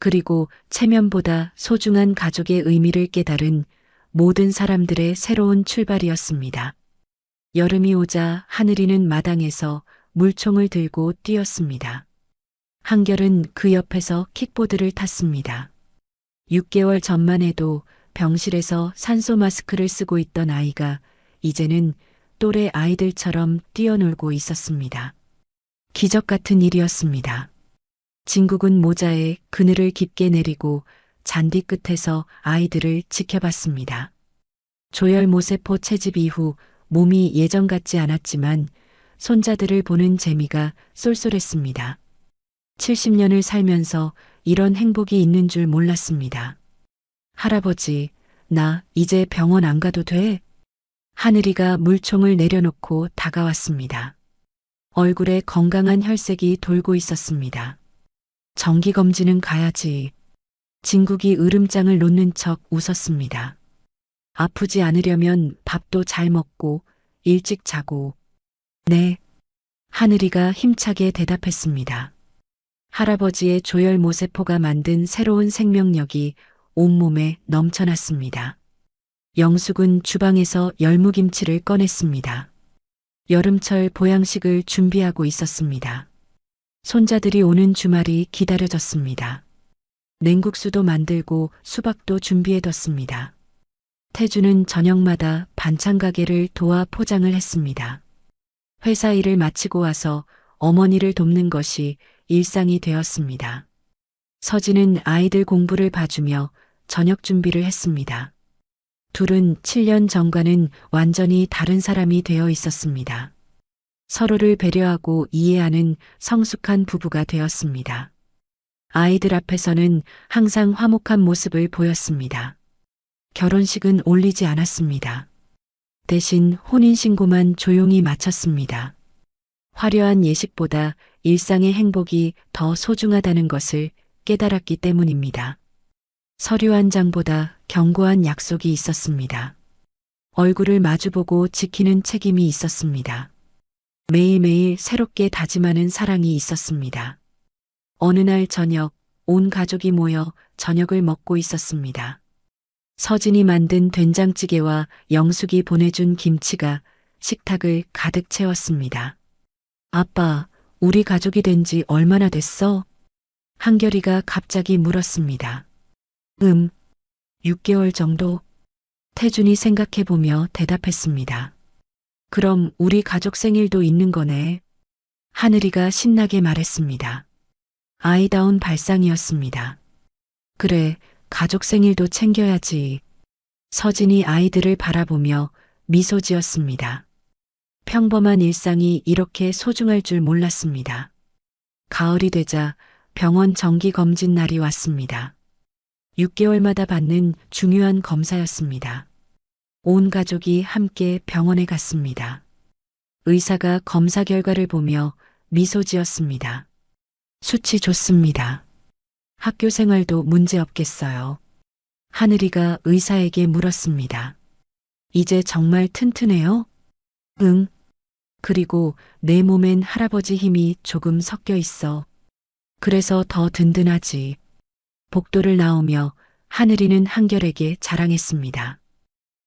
그리고 체면보다 소중한 가족의 의미를 깨달은 모든 사람들의 새로운 출발이었습니다. 여름이 오자 하늘이는 마당에서 물총을 들고 뛰었습니다. 한결은 그 옆에서 킥보드를 탔습니다. 6개월 전만 해도 병실에서 산소 마스크를 쓰고 있던 아이가 이제는 또래 아이들처럼 뛰어놀고 있었습니다. 기적 같은 일이었습니다. 진국은 모자에 그늘을 깊게 내리고 잔디 끝에서 아이들을 지켜봤습니다. 조혈모세포 채집 이후 몸이 예전 같지 않았지만 손자들을 보는 재미가 쏠쏠했습니다. 70년을 살면서 이런 행복이 있는 줄 몰랐습니다. 할아버지, 나 이제 병원 안 가도 돼? 하늘이가 물총을 내려놓고 다가왔습니다. 얼굴에 건강한 혈색이 돌고 있었습니다. 정기검진은 가야지. 진국이 으름장을 놓는 척 웃었습니다. 아프지 않으려면 밥도 잘 먹고 일찍 자고. 네. 하늘이가 힘차게 대답했습니다. 할아버지의 조혈모세포가 만든 새로운 생명력이 온몸에 넘쳐났습니다. 영숙은 주방에서 열무김치를 꺼냈습니다. 여름철 보양식을 준비하고 있었습니다. 손자들이 오는 주말이 기다려졌습니다. 냉국수도 만들고 수박도 준비해뒀습니다. 태주는 저녁마다 반찬 가게를 도와 포장을 했습니다. 회사 일을 마치고 와서 어머니를 돕는 것이 일상이 되었습니다. 서진은 아이들 공부를 봐주며 저녁 준비를 했습니다. 둘은 7년 전과는 완전히 다른 사람이 되어 있었습니다. 서로를 배려하고 이해하는 성숙한 부부가 되었습니다. 아이들 앞에서는 항상 화목한 모습을 보였습니다. 결혼식은 올리지 않았습니다. 대신 혼인신고만 조용히 마쳤습니다. 화려한 예식보다 일상의 행복이 더 소중하다는 것을 깨달았기 때문입니다. 서류 한 장보다 견고한 약속이 있었습니다. 얼굴을 마주보고 지키는 책임이 있었습니다. 매일매일 새롭게 다짐하는 사랑이 있었습니다. 어느 날 저녁, 온 가족이 모여 저녁을 먹고 있었습니다. 서진이 만든 된장찌개와 영숙이 보내준 김치가 식탁을 가득 채웠습니다. 아빠, 우리 가족이 된 지 얼마나 됐어? 한결이가 갑자기 물었습니다. 6개월 정도? 태준이 생각해보며 대답했습니다. 그럼 우리 가족 생일도 있는 거네. 하늘이가 신나게 말했습니다. 아이다운 발상이었습니다. 그래, 가족 생일도 챙겨야지. 서진이 아이들을 바라보며 미소 지었습니다. 평범한 일상이 이렇게 소중할 줄 몰랐습니다. 가을이 되자 병원 정기검진 날이 왔습니다. 6개월마다 받는 중요한 검사였습니다. 온 가족이 함께 병원에 갔습니다. 의사가 검사 결과를 보며 미소 지었습니다. 수치 좋습니다. 학교 생활도 문제 없겠어요. 하늘이가 의사에게 물었습니다. 이제 정말 튼튼해요? 응. 그리고 내 몸엔 할아버지 힘이 조금 섞여 있어. 그래서 더 든든하지. 복도를 나오며 하늘이는 한결에게 자랑했습니다.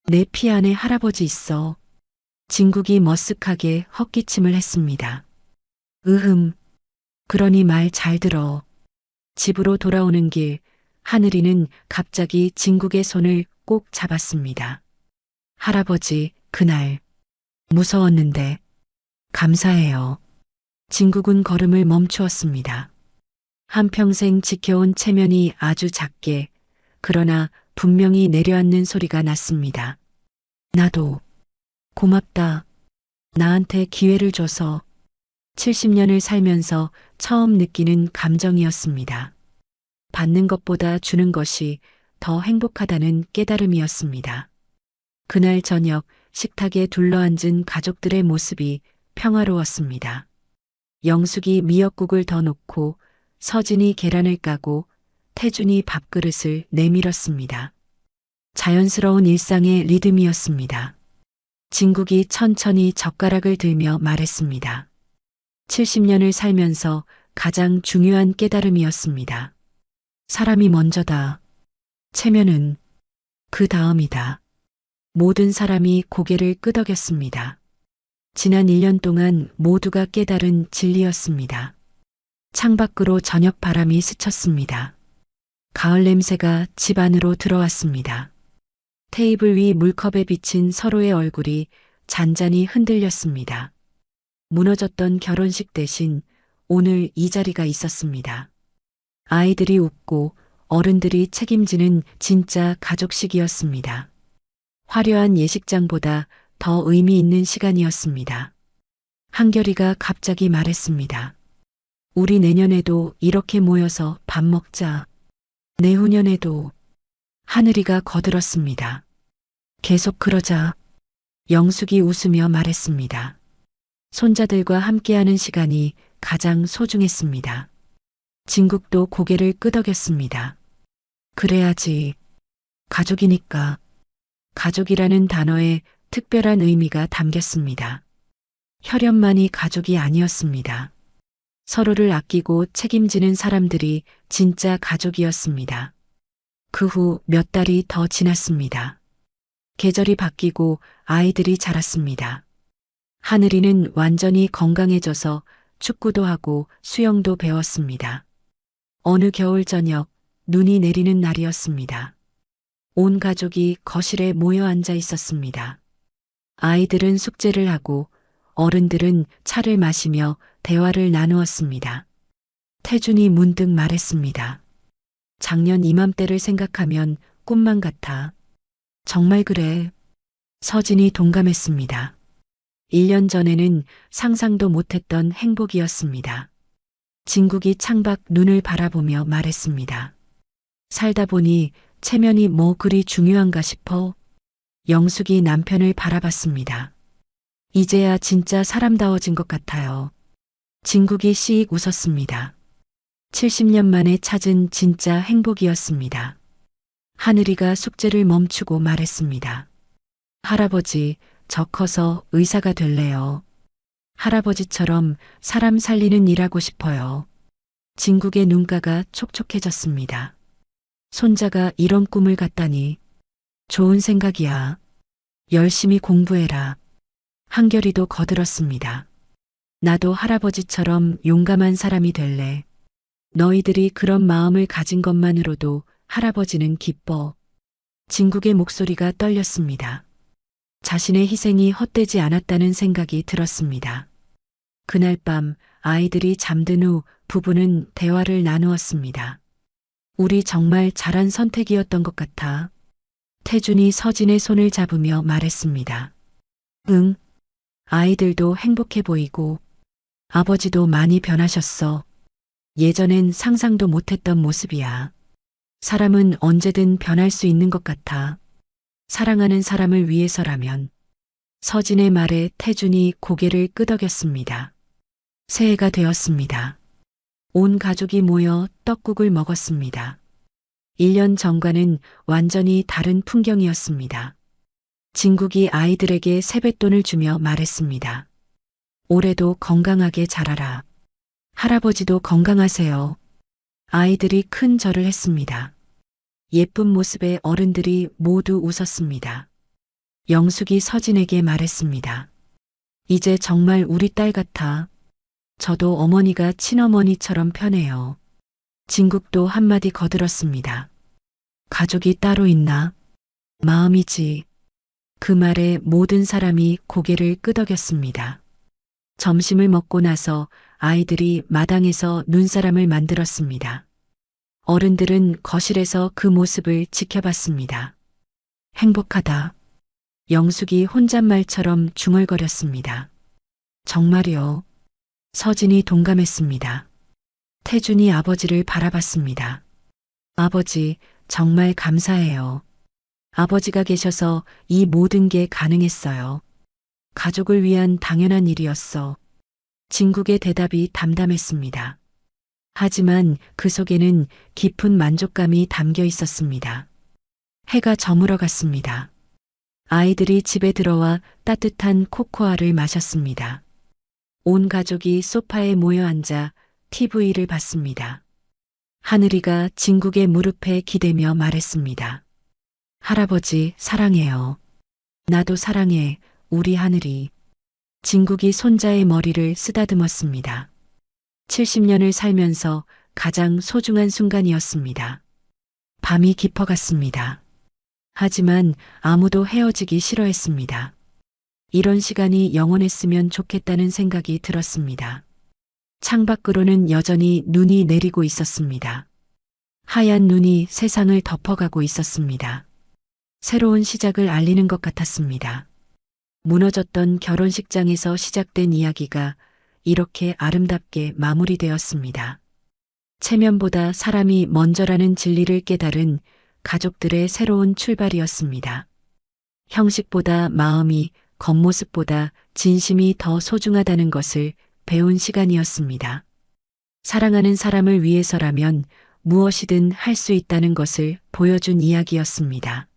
내 피 안에 할아버지 있어. 진국이 머쓱하게 헛기침을 했습니다. 그러니 말 잘 들어. 집으로 돌아오는 길, 하늘이는 갑자기 진국의 손을 꼭 잡았습니다. 할아버지, 그날 무서웠는데 감사해요. 진국은 걸음을 멈추었습니다. 한평생 지켜온 체면이 아주 작게, 그러나 분명히 내려앉는 소리가 났습니다. 나도 고맙다. 나한테 기회를 줘서. 70년을 살면서 처음 느끼는 감정이었습니다. 받는 것보다 주는 것이 더 행복하다는 깨달음이었습니다. 그날 저녁 식탁에 둘러앉은 가족들의 모습이 평화로웠습니다. 영숙이 미역국을 더 놓고 서진이 계란을 까고 태준이 밥그릇을 내밀었습니다. 자연스러운 일상의 리듬이었습니다. 진국이 천천히 젓가락을 들며 말했습니다. 70년을 살면서 가장 중요한 깨달음이었습니다. 사람이 먼저다. 체면은 그 다음이다. 모든 사람이 고개를 끄덕였습니다. 지난 1년 동안 모두가 깨달은 진리였습니다. 창밖으로 저녁 바람이 스쳤습니다. 가을 냄새가 집 안으로 들어왔습니다. 테이블 위 물컵에 비친 서로의 얼굴이 잔잔히 흔들렸습니다. 무너졌던 결혼식 대신 오늘 이 자리가 있었습니다. 아이들이 웃고 어른들이 책임지는 진짜 가족식이었습니다. 화려한 예식장보다 더 의미 있는 시간이었습니다. 한결이가 갑자기 말했습니다. 우리 내년에도 이렇게 모여서 밥 먹자. 내후년에도. 하늘이가 거들었습니다. 계속 그러자. 영숙이 웃으며 말했습니다. 손자들과 함께하는 시간이 가장 소중했습니다. 진국도 고개를 끄덕였습니다. 그래야지. 가족이니까. 가족이라는 단어에 특별한 의미가 담겼습니다. 혈연만이 가족이 아니었습니다. 서로를 아끼고 책임지는 사람들이 진짜 가족이었습니다. 그 후 몇 달이 더 지났습니다. 계절이 바뀌고 아이들이 자랐습니다. 하늘이는 완전히 건강해져서 축구도 하고 수영도 배웠습니다. 어느 겨울 저녁 눈이 내리는 날이었습니다. 온 가족이 거실에 모여 앉아 있었습니다. 아이들은 숙제를 하고 어른들은 차를 마시며 대화를 나누었습니다. 태준이 문득 말했습니다. 작년 이맘때를 생각하면 꿈만 같아. 정말 그래. 서진이 동감했습니다. 1년 전에는 상상도 못했던 행복이었습니다. 진국이 창밖 눈을 바라보며 말했습니다. 살다 보니 체면이 뭐 그리 중요한가 싶어. 영숙이 남편을 바라봤습니다. 이제야 진짜 사람다워진 것 같아요. 진국이 씩 웃었습니다. 70년 만에 찾은 진짜 행복이었습니다. 하늘이가 숙제를 멈추고 말했습니다. 할아버지, 저 커서 의사가 될래요. 할아버지처럼 사람 살리는 일 하고 싶어요. 진국의 눈가가 촉촉해졌습니다. 손자가 이런 꿈을 갖다니. 좋은 생각이야. 열심히 공부해라. 한결이도 거들었습니다. 나도 할아버지처럼 용감한 사람이 될래. 너희들이 그런 마음을 가진 것만으로도 할아버지는 기뻐. 진국의 목소리가 떨렸습니다. 자신의 희생이 헛되지 않았다는 생각이 들었습니다. 그날 밤 아이들이 잠든 후 부부는 대화를 나누었습니다. 우리 정말 잘한 선택이었던 것 같아. 태준이 서진의 손을 잡으며 말했습니다. 응. 아이들도 행복해 보이고 아버지도 많이 변하셨어. 예전엔 상상도 못했던 모습이야. 사람은 언제든 변할 수 있는 것 같아. 사랑하는 사람을 위해서라면. 서진의 말에 태준이 고개를 끄덕였습니다. 새해가 되었습니다. 온 가족이 모여 떡국을 먹었습니다. 1년 전과는 완전히 다른 풍경이었습니다. 진국이 아이들에게 세뱃돈을 주며 말했습니다. 올해도 건강하게 자라라. 할아버지도 건강하세요. 아이들이 큰 절을 했습니다. 예쁜 모습에 어른들이 모두 웃었습니다. 영숙이 서진에게 말했습니다. 이제 정말 우리 딸 같아. 저도 어머니가 친어머니처럼 편해요. 진국도 한마디 거들었습니다. 가족이 따로 있나? 마음이지. 그 말에 모든 사람이 고개를 끄덕였습니다. 점심을 먹고 나서 아이들이 마당에서 눈사람을 만들었습니다. 어른들은 거실에서 그 모습을 지켜봤습니다. 행복하다. 영숙이 혼잣말처럼 중얼거렸습니다. 정말요. 서진이 동감했습니다. 태준이 아버지를 바라봤습니다. 아버지, 정말 감사해요. 아버지가 계셔서 이 모든 게 가능했어요. 가족을 위한 당연한 일이었어. 진국의 대답이 담담했습니다. 하지만 그 속에는 깊은 만족감이 담겨 있었습니다. 해가 저물어 갔습니다. 아이들이 집에 들어와 따뜻한 코코아를 마셨습니다. 온 가족이 소파에 모여 앉아 TV를 봤습니다. 하늘이가 진국의 무릎에 기대며 말했습니다. 할아버지, 사랑해요. 나도 사랑해, 우리 하늘이. 진국이 손자의 머리를 쓰다듬었습니다. 70년을 살면서 가장 소중한 순간이었습니다. 밤이 깊어갔습니다. 하지만 아무도 헤어지기 싫어했습니다. 이런 시간이 영원했으면 좋겠다는 생각이 들었습니다. 창밖으로는 여전히 눈이 내리고 있었습니다. 하얀 눈이 세상을 덮어가고 있었습니다. 새로운 시작을 알리는 것 같았습니다. 무너졌던 결혼식장에서 시작된 이야기가 이렇게 아름답게 마무리되었습니다. 체면보다 사람이 먼저라는 진리를 깨달은 가족들의 새로운 출발이었습니다. 형식보다 마음이, 겉모습보다 진심이 더 소중하다는 것을 배운 시간이었습니다. 사랑하는 사람을 위해서라면 무엇이든 할 수 있다는 것을 보여준 이야기였습니다.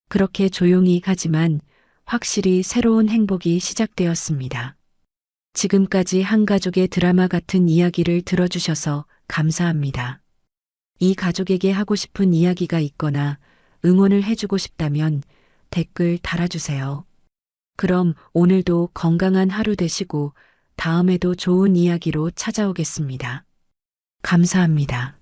그렇게 조용히 하지만 확실히 새로운 행복이 시작되었습니다. 지금까지 한 가족의 드라마 같은 이야기를 들어주셔서 감사합니다. 이 가족에게 하고 싶은 이야기가 있거나 응원을 해주고 싶다면 댓글 달아주세요. 그럼 오늘도 건강한 하루 되시고 다음에도 좋은 이야기로 찾아오겠습니다. 감사합니다.